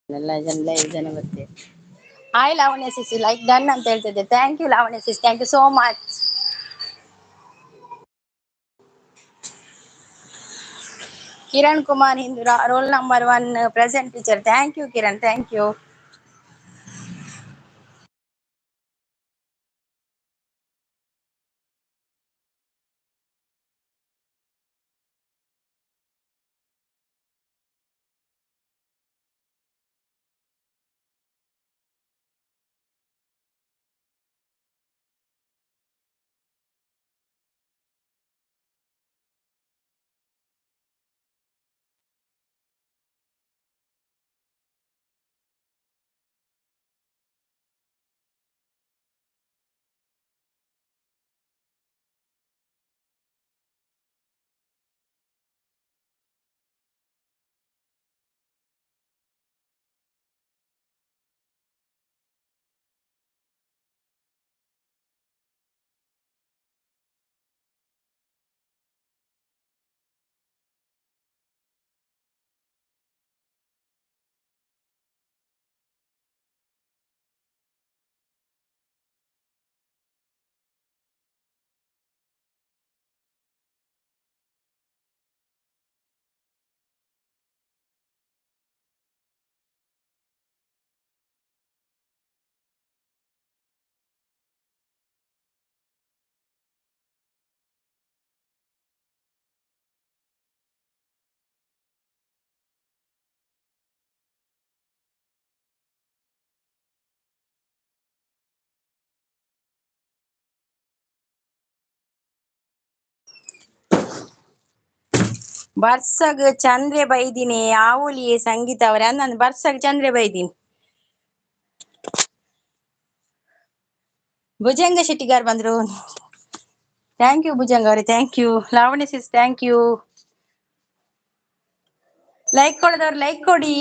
ಎಲ್ಲ ಜನ ಬರ್ತೀವಿ. Hi Lavanya sis like done ಅಂತ ಹೇಳ್ತಿದ್ದೆ. Thank you Lavanya sis, thank you so much. Kiran Kumar ಹಿಂದೂ roll number 1 present teacher. Thank you Kiran, thank you. ಬರ್ಸಗ್ ಚಂದ್ರೆ ಬೈದಿನಿ ಆವುಲಿಯೇ ಸಂಗೀತ ಅವರೇ ಅಂದ್ ಬರ್ಸಗ್ ಚಂದ್ರೆ ಬೈದಿನಿ. ಭುಜಂಗ ಶೆಟ್ಟಿಗಾರ್ ಬಂದ್ರು. ಥ್ಯಾಂಕ್ ಯು ಭುಜಂಗ ಅವರೇ, thank you. Lavanya sis thank you. Like ಕೊಡದವ್ರು ಲೈಕ್ ಕೊಡಿ.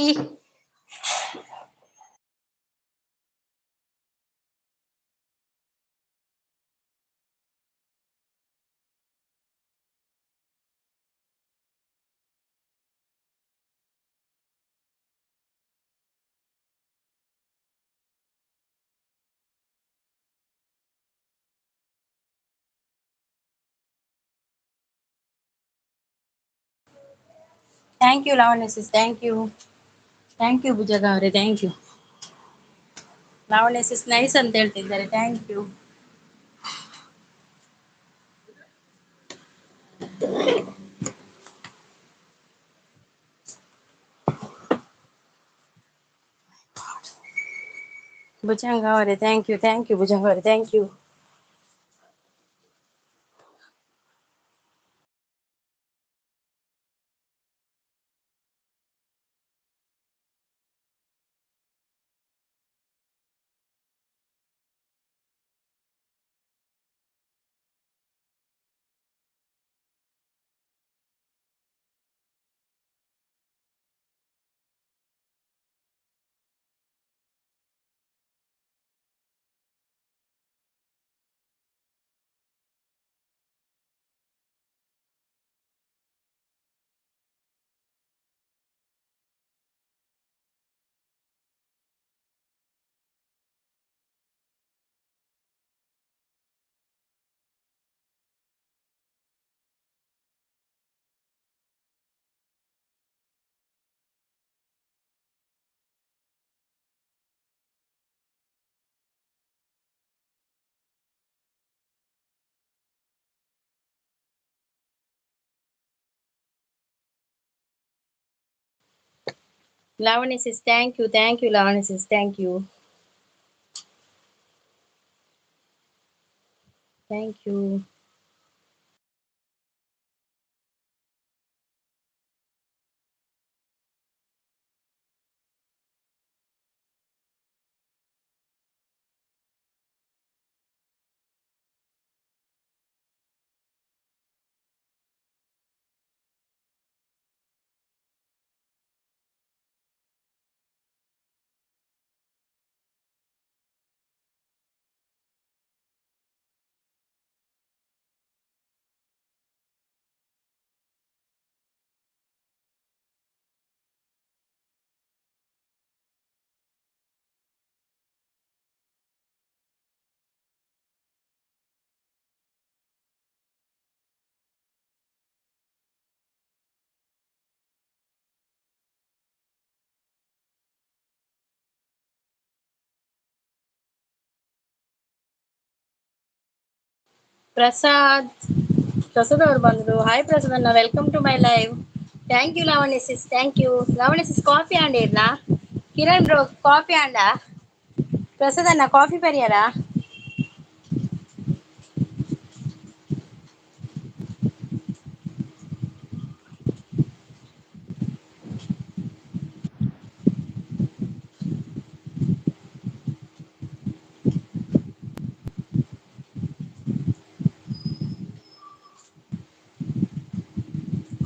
Thank you Lavanya sis, thank you. Thank you Bhujanga ಅವರೇ, thank you. Lavanya sis nice ಅಂತ ಹೇಳ್ತಿದ್ದಾರೆ, ಥ್ಯಾಂಕ್ ಯು. ಭುಜಂಗ ಅವರೇ thank you, thank you Bhujanga ಅವರೇ, thank you. Lavanya says thank you, Lavanya says thank you. Prasad Prasad ಅವ್ರು ಬಂದ್ರು. Hi Prasad ಅಣ್ಣ, welcome to my live. Thank you Lavanya sis, thank you Lavanya Sis. Coffee ಆಂಡ ಇರ್ನಾ Kiran bro, coffee ಆಂಡ ಪ್ರಸಾದ್ ಅಣ್ಣ ಕಾಫಿ ಪರಿಯರಾ.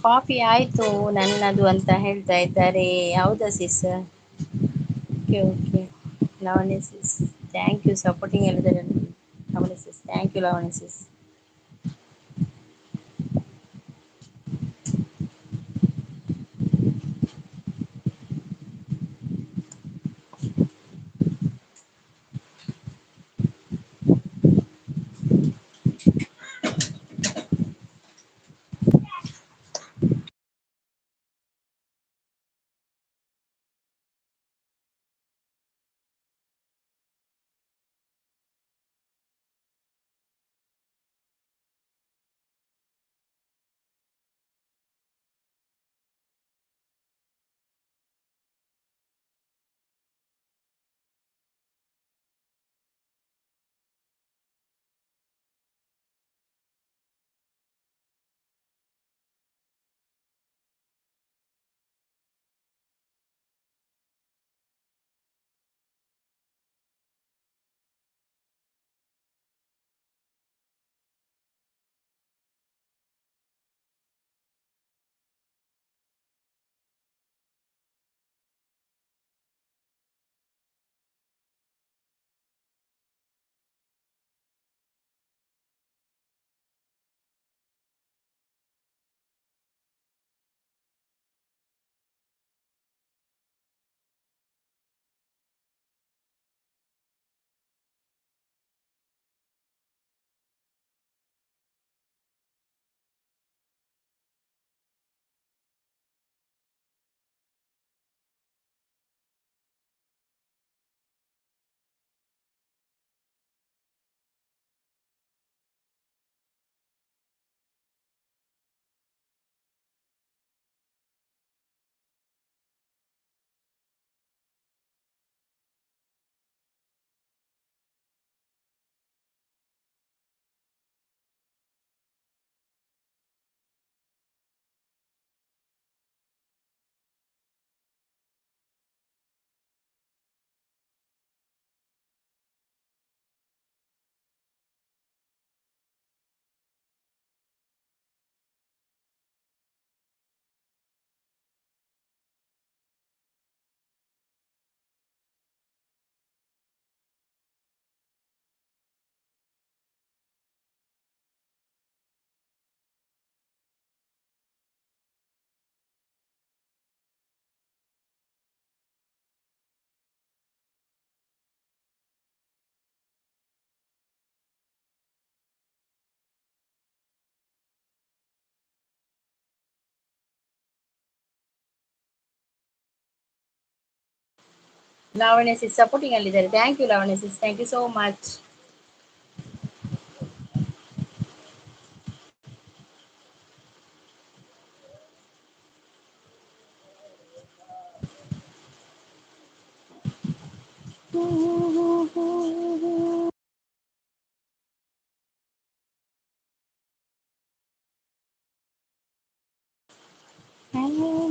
ಕಾಫಿ ಆಯ್ತು ನನ್ನದು ಅಂತ ಹೇಳ್ತಾ ಇದ್ದಾರೆ. ಹೌದಾ sis? Okay okay Lavanya sis, thank you supporting ಹೇಳಿದ್ದಾರೆ Lavanya sis. Thank you Lavanya sis. Lavanya sis supporting ಅಲ್ಲಿದ್ದಾರೆ. Thank you Lavanya sis, thank you so much.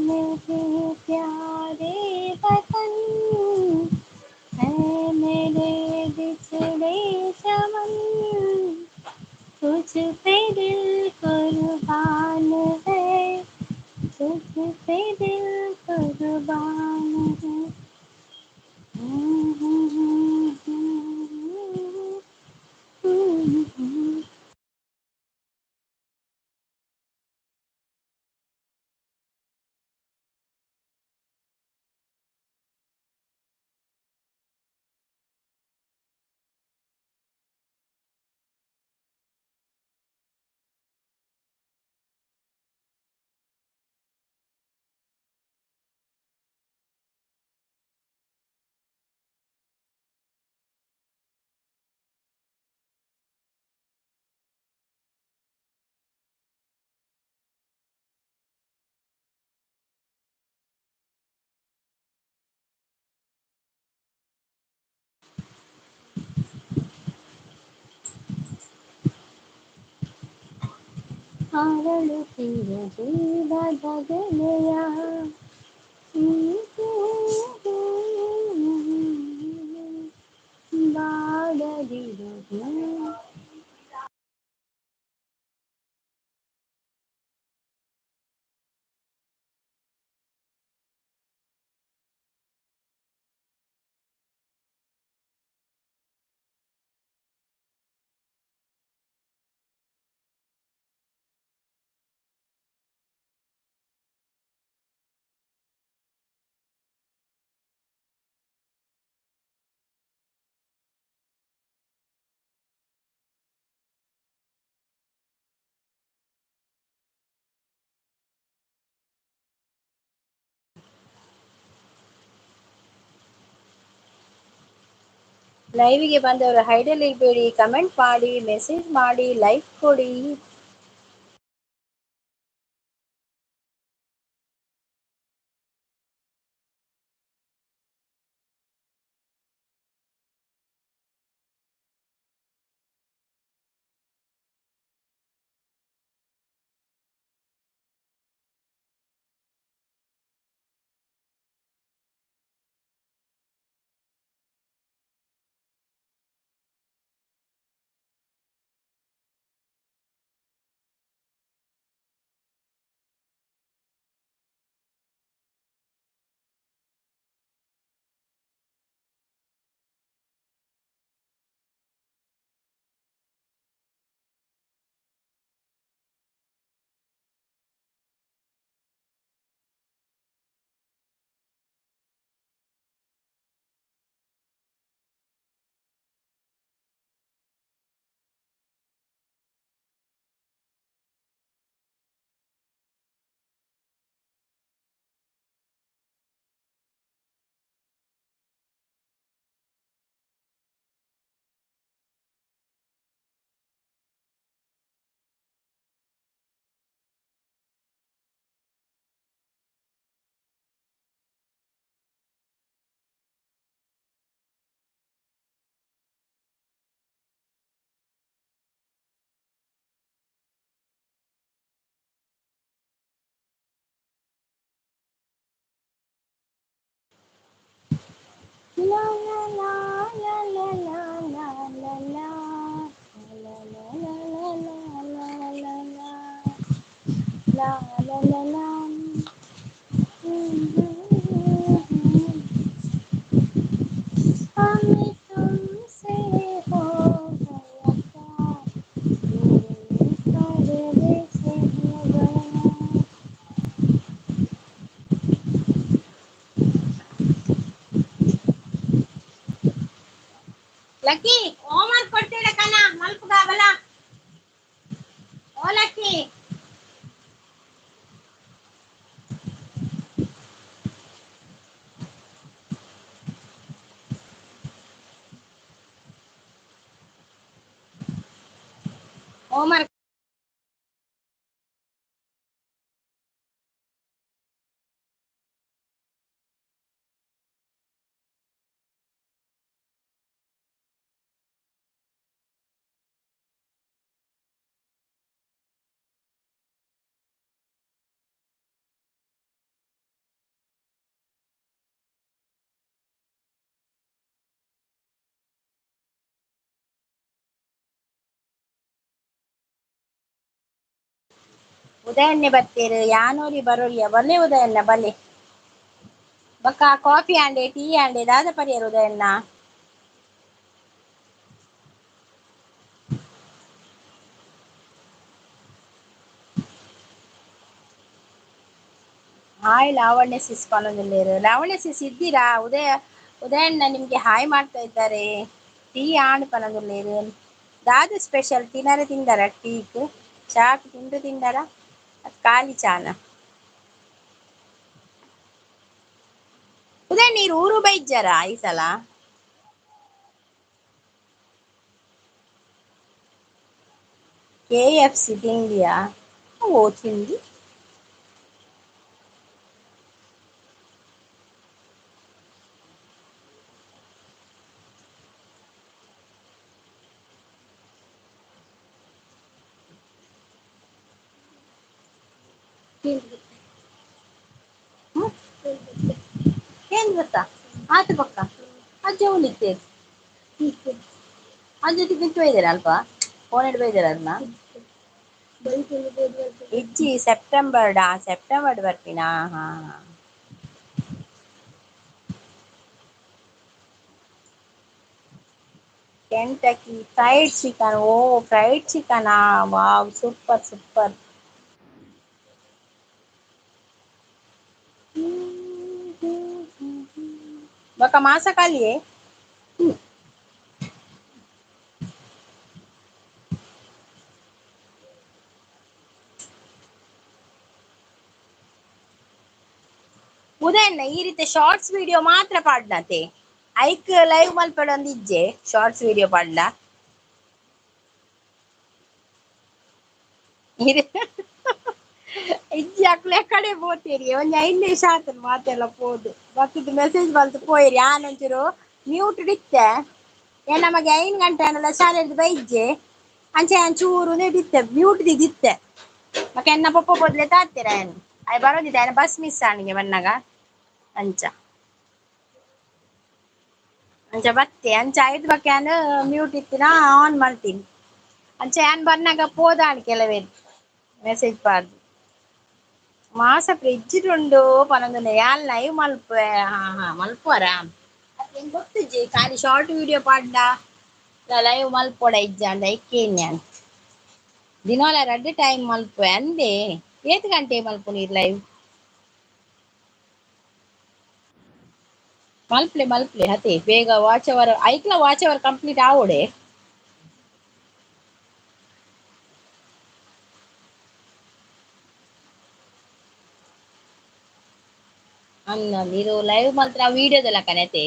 मेरे प्यारे वतन है, मेरे बिछड़े चमन, तुझ पे दिल कुर्बान है, तुझ पे दिल कुर्बान है। ಅರಳುತ್ತಿರು ಜೀವದ ಗೆಳೆಯ. ಹ್ಮ್, ಬಾಡದಿರು ಲೈವಿಗೆ ಬಂದವರು ಹೈಡಲ್ ಇರಬೇಡಿ, ಕಮೆಂಟ್ ಮಾಡಿ, ಮೆಸೇಜ್ ಮಾಡಿ, ಲೈಕ್ ಕೊಡಿ. ಲಾ ಲಾ ಲಾ ಲಾ ಲಾ ಲಾ ಲಾ ಲಾ ಲಾ. ಲಾ ಲಾ ಲಾ ಲಾ ಲಾ ಲಾ ಲಾ ಲಾ. ಲಾ ಲಾ ಲಾ ಲಾ. हमें तुमसे हो गया प्यार, ये पर्दे से हो गया. ಲಕ್ಕಿ ಹೋಮ್ವರ್ಕ್ ಕೊಡ್ತೀರ ಕಣ ಮಲ್ಪಗಾವಲ್ಲ. ಓ ಲಕ್ಕಿ, ಹೋಮ್ವರ್ಕ್ ಉದಯನ್ನೇ ಬರ್ತೀರು ಯಾನೂರಿ ಬರೋಲಿಯ ಬಲ್ಲೆ ಉದಯನ್ನ ಬಲ್ಲೆ ಬಕ್ಕ ಕಾಫಿ ಆಂಡೆ ಟೀ ಆಂಡೆ ದಾದ ಪರಿಯರು ಉದಯನ್ನ ಹಾಯ್ ಲಾವಣ್ಯ ಸಿಸ್ ಕಾಣೋದಿಲ್ಲೇರು. ಲಾವಣ್ಯ ಸಿಸ್ ಇದ್ದೀರಾ? ಉದಯಣ್ಣ ನಿಮ್ಗೆ ಹಾಯ್ ಮಾಡ್ತಾ ಇದ್ದಾರೆ. ಟೀ ಆಂಡ್ ಪನದುಲ್ಲೇರು ದಾದ ಸ್ಪೆಷಲ್ ತಿನ್ನರ ತಿಂದಾರ ಟೀಕ್ ಚಾಕ್ ತಿಂದು ತಿಂದಾರ ಖಾಲಿ ಚಾನ. ಉದಯ್ ನೀರು ಊರು ಬೈಜ್ಜಾರ ಈ ಸಲ. KFC ತಿಂದಿಯಾ? ಓ ತಿಂದಿ. ಹ್ಮ್ ಏನ್ ಗೊತ್ತಾ ಆತ ಪಕ್ಕ ಅಜ್ಜ ಉಳಿತೆ ಅಜ್ಜ ಬಿಟ್ಟು ಬೈದಾರ ಅಲ್ಪ ಫೋನ್ ಇಟ್ಟು ಬೈದಾರ ಅದನ್ನ ಇಜ್ಜಿ ಸೆಪ್ಟೆಂಬರ್ ಬರ್ತೀನಾ ಹಾ ಕೆಂಟಕಿ ಫ್ರೈಡ್ ಚಿಕನ್ ಓ ಫ್ರೈಡ್ ಚಿಕನಾ ವಾವ್ ಸೂಪರ್ ಸೂಪರ್ ಬಕ ಮಾಸ ಖಾಲಿಯೇ ಉದಯನ್ನ ಈ ರೀತಿ ಶಾರ್ಟ್ಸ್ ವಿಡಿಯೋ ಮಾತ್ರ ಪಾಡ್ನತೆ ಐಕ್ ಲೈವ್ ಮಲ್ಪಡ ಒಂದು ಇಜ್ಜೆ ಶಾರ್ಟ್ಸ್ ವಿಡಿಯೋ ಪಾಡ್ಲ ಇದು ಇಜ್ಜಿ ಅಕ್ಲೆ ಕಡೆ ಪೋತೀರಿ ಒಂಜಿ 5 ನಿಮಿಷ ಆತನ ಮಾತೆಲ್ಲ ಪೋದು ಮತ್ತಿದು ಮೆಸೇಜ್ ಬಂತು ಪೋಯಿರಿ ಆನೊಂಚೂರು ಮ್ಯೂಟ್ ಇತ್ತೆ ಏ ನಮಗೆ 5 ಗಂಟೆ ಅನ್ನಲ್ಲ ಶಾಲೆಡ್ದು ಬೈಜ್ಜೆ ಅಂಚೆ ಚೂರು ದಿತ್ತೆ ಮ್ಯೂಟ್ ದಿತ್ತೆ ಮಕ್ಕ ಎನ್ನ ಪಪ್ಪ ಬದ್ಲೆ ತಾತೀರ ಏನು ಅಯ್ ಬರೋದಿತ್ತೆ ಅಯ್ನ ಬಸ್ ಮಿಸ್ ಆಂಡ್ಗೆ ಬನ್ನಗ ಅಂಚ ಅಂಚ ಬತ್ತೆ ಅಂಚ ಐಟ್ ಬಕ್ಯಾನ್ ಮ್ಯೂಟ್ ಇತ್ತಿನ ಆನ್ ಮಾಡ್ತೀನಿ ಅಂಚ ಏನ್ ಬನ್ನಾಗ ಪೋದಾಣ್ ಕೆಲವೇರು ಮೆಸೇಜ್ ಪಾರ್ದು ಮಾಸ ಫ್ರಿಡ್ಜ್ ಉಂಡು ಪನೊಂದುಲ್ಲೆ ಯಾನ್ ಲೈವ್ ಮಲ್ಪೆ ಹಾ ಮಲ್ಪುವರ ಅಕ್ಲೆನ್ ಗೊತ್ತಿಜ್ಜಿ ಖಾಲಿ ಶಾರ್ಟ್ ವಿಡಿಯೋ ಪಾಡ್ಡ ಲೈವ್ ಮಲ್ಪೊಡ ಇಜ್ಜಾಂಡ ಇಕ್ಕೇನ್ಯಾನ್ ದಿನೊಲ ರಡ್ಡ್ ಟೈಮ್ ಮಲ್ಪೆ ಅಂದೆ ಏತ್ ಗಂಟೆ ಮಲ್ಪುನೀರ್ ಲೈವ್ ಮಲ್ಪ್ಲೆ ಹತೆ ಬೇಗ ವಾಚ್ ಅವರ್ ಐಕ್ಲ ವಾಚ್ ಅವರ್ ಕಂಪ್ಲೀಟ್ ಆವೊಡೆ ಅಂದ ಇದು ಲೈವ್ ಮಾತ್ರ ವೀಡಿಯೋದೆಲ್ಲ ಕನೆತೆ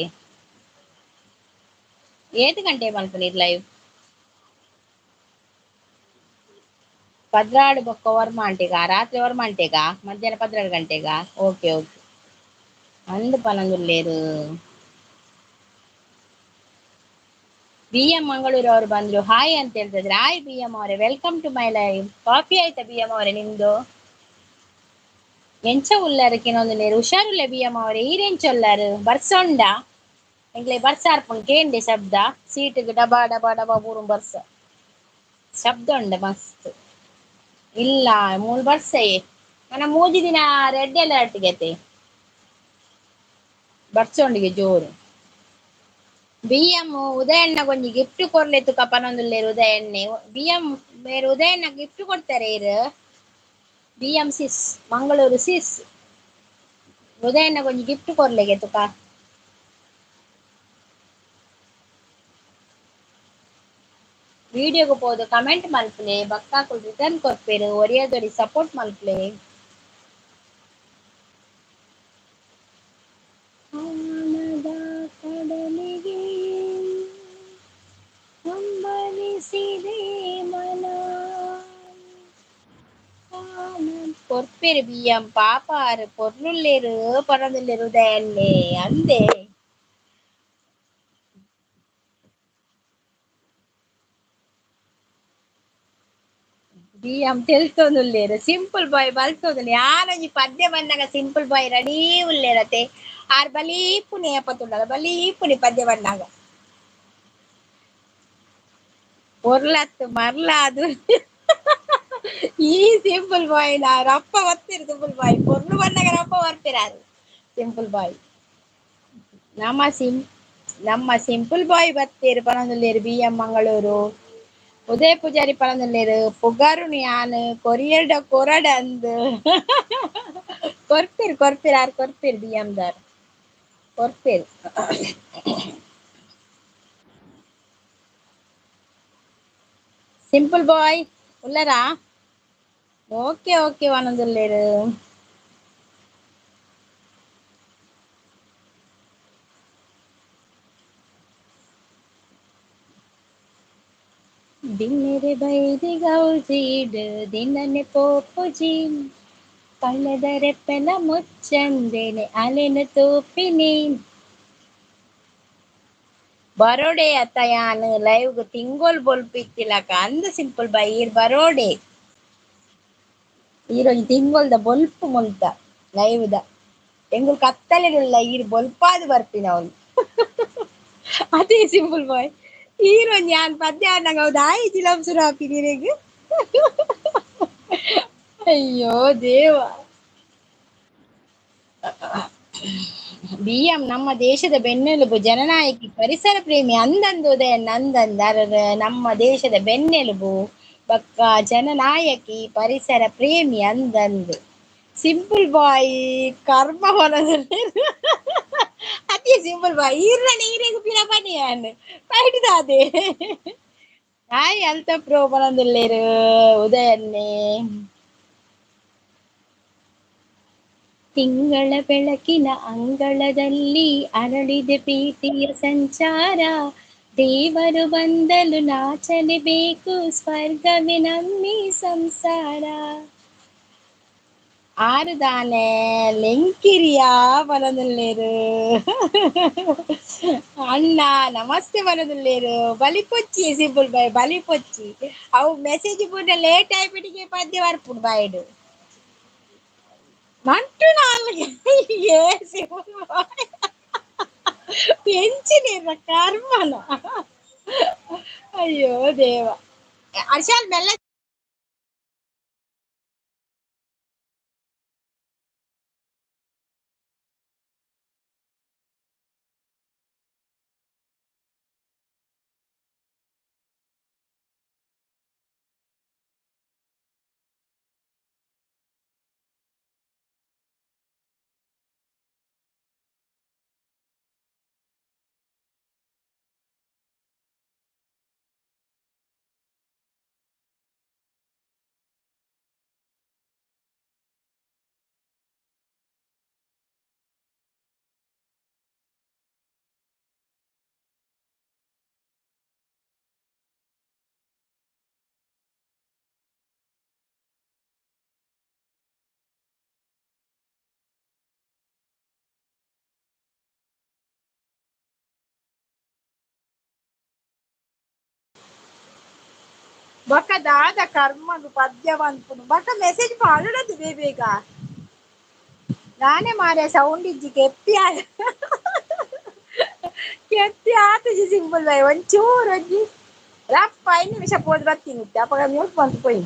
ಏತ್ ಗಂಟೆ ಮಲ್ಪುನೀರ್ ಲೈವ್ ಪದ್ರಾಡ್ ಬೊಕ್ಕ ವರ್ಮಾಂಟೆಗ ರಾತ್ರಿ ವರ್ಮಾಂಟೆಗ ಮಧ್ಯಾಹ್ನ 12 ಗಂಟೆಗ ಓಕೆ ಅಂದ್ ಪನೊಂದುಲ್ಲೇರ್ BM ಮಂಗಳೂರು ಅವರು ಬಂದ್ರು ಹಾಯ್ ಅಂತ ಹೇಳ್ತಿದ್ರೆ ಹಾಯ್ BM ಅವರೇ welcome to my live coffee ಆಯ್ತಾ BM ಅವರೇ ನಿಮ್ದು ಎಂಚ ಉಳ್ಳಾರಕ್ಕಿನೊಂದುಲ್ಲೇರು ಹುಷಾರುಳ್ಳೆ BM ಅವರೇ ಈರೆಂಚೊಲ್ಲಾರು ಬರ್ಸೊಂಡ ಎಂಕ್ಲೆ ಬರ್ಸಾರ್ಪುಂಡು ಕೇಂಡೆ ಶಬ್ದ ಸೀಟ್ಗ್ ಡಬಾ ಡಬಾ ಡಬಾ ಪೂರ ಬರ್ಸ ಶಬ್ದ ಉಂಡ ಮಸ್ತ್ ಇಲ್ಲ ಮೂಲು ಬರ್ಸಯೇ ನನ್ನ ಮೂಜಿ ದಿನ ರೆಡ್ ಅಲರ್ಟ್ಗೆತೆ ಬರ್ಸೊಂಡಿಗೆ ಜೋರು BM ಉದಯಣ್ಣ ಗೊಂಜಿ ಗಿಫ್ಟ್ ಕೊರ್ಲೆತ್ತು ಕಪನೊಂದುಲ್ಲೇರು ಉದಯಣ್ಣೆ BM ಬೇರೆ ಉದಯಣ್ಣ ಗಿಫ್ಟ್ ಕೊಡ್ತಾರೆ ಇರು BM ಸಿಸ್ ಮಂಗಳೂರು ಸಿಸ್ ಉದಯಣ್ಣ ಗೊಂಜಿ ಗಿಫ್ಟ್ ಕೊರ್ಲೆಗೆ ತುಕ ವಿಡಿಯೋಗೆ ಪೋದು ಕಮೆಂಟ್ ಮಲ್ಪಲೆ ಬಕ್ಕಾಕುಲು ರಿಟರ್ನ್ ಕೊರ್ಪೆರು ಒರಿಯದೊರಿ ಸಪೋರ್ಟ್ ಮಲ್ಪಲೆ ಕಡಲಿಗೆ ಹಂಬಲಿಸಿದೆ ಮನ ಕೊರ್ಪೆರು BM ಪಾಪಾರು ಪೊರ್ಲುಲ್ಲೇರು ಪನೊಂದುಲ್ಲೇರು ಉದಯನ್ನೆ ಅಂದೆ BM ತೆಲ್ತೊಂದುಲ್ಲೇರು ಸಿಂಪಲ್ ಬಾಯ್ ಬಲ್ತೊಂದುಲ್ಲೆ ಯಾನೊಂಜಿ ಪದ್ಯ ಬನ್ನಗ ಸಿಂಪಲ್ ಬಾಯ್ ರೆಡೀ ಉಲ್ಲೇರತೆ ಆರ್ ಬಲೀಪುನೆ ಏಪತುಂಡಲ ಬಲೀಪುನೆ ಪದ್ಯ ಬನ್ನಾಗ ಪೊರ್ಲತ್ತು ಮರ್ಲ ಅದು ಈ ಸಿಂಪಲ್ ಬಾಯ್ ನ ರಪ್ಪ ಒತ್ತಿರು ಸಿಂಪಲ್ ಬಾಯ್ ಪೊರ್ಲು ಬನ್ನಗ ರಪ್ಪ ಬರ್ಪೆರಾರು ಸಿಂಪಲ್ ಬಾಯ್ ನಮ್ಮ ಸಿಂಪಲ್ ಬಾಯ್ ಬತ್ತೇರು ಪನೊಂದುಲ್ಲೇರು BM ಮಂಗಳೂರು ಉದಯ ಪೂಜಾರಿ ಪನೊಂದುಲ್ಲೇರು ಪುಗಾರುನಿ ಯಾನ್ ಕೊರಿಯರ್ಡ ಕೊರಡ ಅಂದ್ ಕೊರ್ಪಿರ್ ಆರ್ ಕೊರ್ಪಿರ್ BM ದಾರ್ ಕೊರ್ಪೆರ್ ಸಿಂಪಲ್ ಬಾಯ್ ಉಲ್ಲರಾ ಓಕೆ ವನದುಲ್ಲೇರು ದಿನ್ನೆರೆ ಬೈದಿ ಗೌಜೀಡ್ ದಿನನೆ ಪೋಪುಜಿ ಕಳ್ಳದರೆಪ್ಪೆನ ಮುಚ್ಚಂದೇನೆ ಅಲೆನ ತೂಪಿನಿ ಬರೋಡೆ ಅತ್ತ ಯಾನ್ ಲೈವ್ ತಿಂಗೋಲ್ ಬೊಲ್ಪಿತ್ತಿಲಕ ಅಂದ್ ಸಿಂಪಲ್ ಬಾಯ್ ಈರ್ ಬರೋಡೆ ಈರೋಜు ತಿಂಗೊಳ್ದ ಬೊಲ್ಪ ಮೊಲ್ತ ಲೈವ್ದ ಎಂಗುಲ್ ಕತ್ತಲೆಗಳ ಈರ್ ಬೊಲ್ಪಾದ್ ಬರ್ಪಿನ ಅವನು ಅದೇ ಸಿಂಪಲ್ ಬಾಯ್ ಈರೋಜು ಯಾನ್ ಪದ್ಯ ಆಡ್ನಂಗ ಹೌದು ಆಯಿ ಜಿಲಾಮ್ ಸುರ ಹಾಪಿ ನೀರೆಗ್ ಅಯ್ಯೋ ದೇವ ಬಿಎಂ ನಮ್ಮ ದೇಶದ ಬೆನ್ನೆಲುಬು ಜನನಾಯಕಿ ಪರಿಸರ ಪ್ರೇಮಿ ಅಂದಂದು ಉದಯನ್ ಅಂದಂದ ನಮ್ಮ ದೇಶದ ಬೆನ್ನೆಲುಬು ಪಕ್ಕ ಜನನಾಯಕಿ ಪರಿಸರ ಪ್ರೇಮಿ ಅಂದಂದು ಸಿಂಪಲ್ ಬಾಯ್ ಕರ್ಮ ಹೊಲದಲ್ಲಿ ಅತಿ ಸಿಂಪಲ್ ಬಾಯ್ ಈರ್ನ ನೀರಿಗೆ ಪಿನ ಪನಿಯಾನ್ ಬೈಟ್ ದಾದೆ ಹಾಯ್ ಅಲ್ತ ಪ್ರೋ ಬನೊಂದುಲ್ಲೇರು ಉದಯನ್ನೇ ತಿಂಗಳ ಬೆಳಕಿನ ಅಂಗಳದಲ್ಲಿ ಅರಳಿದೆ ಪ್ರೀತಿಯ ಸಂಚಾರ ದೇವರು ಬಂದಲು ನಾಚಲೇಬೇಕು ಸ್ವರ್ಗವೇ ನಮ್ಮಿ ಸಂಸಾರ ಆರುದಾನೆ ಲೆಂಕಿರಿಯಾ ಬನದುಲ್ಲೇರು ಅಣ್ಣ ನಮಸ್ತೆ ಬನದುಲ್ಲೇರು ಬಲಿಪೊಚ್ಚಿ ಸಿಂಪಲ್ ಬಾಯ್ ಬಲಿಪೊಚ್ಚಿ ಅವು ಮೆಸೇಜ್ ಪೂರ ಲೇಟ್ ಆಯ್ಬಿಟ್ಟಿಗೆ ಪದ್ಯ ಬರ್ಪುಡು ಬಾಯ್ಡು ಮಂಟು ನಾಲ್ಗೆ ಏ ಸಿಂಪಲ್ ಬಾಯ್ ಎಂಚಿನ ಕರ್ಮನ ಅಯ್ಯೋ ದೇವ ಅರ್ಷಾಲ್ ಮೆಲ್ಲ ಬೊಕ ದಾದ ಕರ್ಮಗ್ ಪದ್ಯವಂತುನು ಬೊಕ ಮೆಸೇಜ್ ಪಾಡುಡದು ಬೇಗ ನಾನೇ ಮಾರ ಸೌಂಡ್ ಇಜ್ಜಿ ಕೆತ್ತಿ ಆತಜಿ ಸಿಂಪಲ್ ಬಾಯ್ ಒಂಚೂರು ಒಂಜಿ ರಪ್ಪ 5 ನಿಮಿಷ ಪೋದು ಬರ್ತೀನಿ ಅಪಗ ಮ್ಯೂಟ್ ಬಂತು ಪೋಯಿ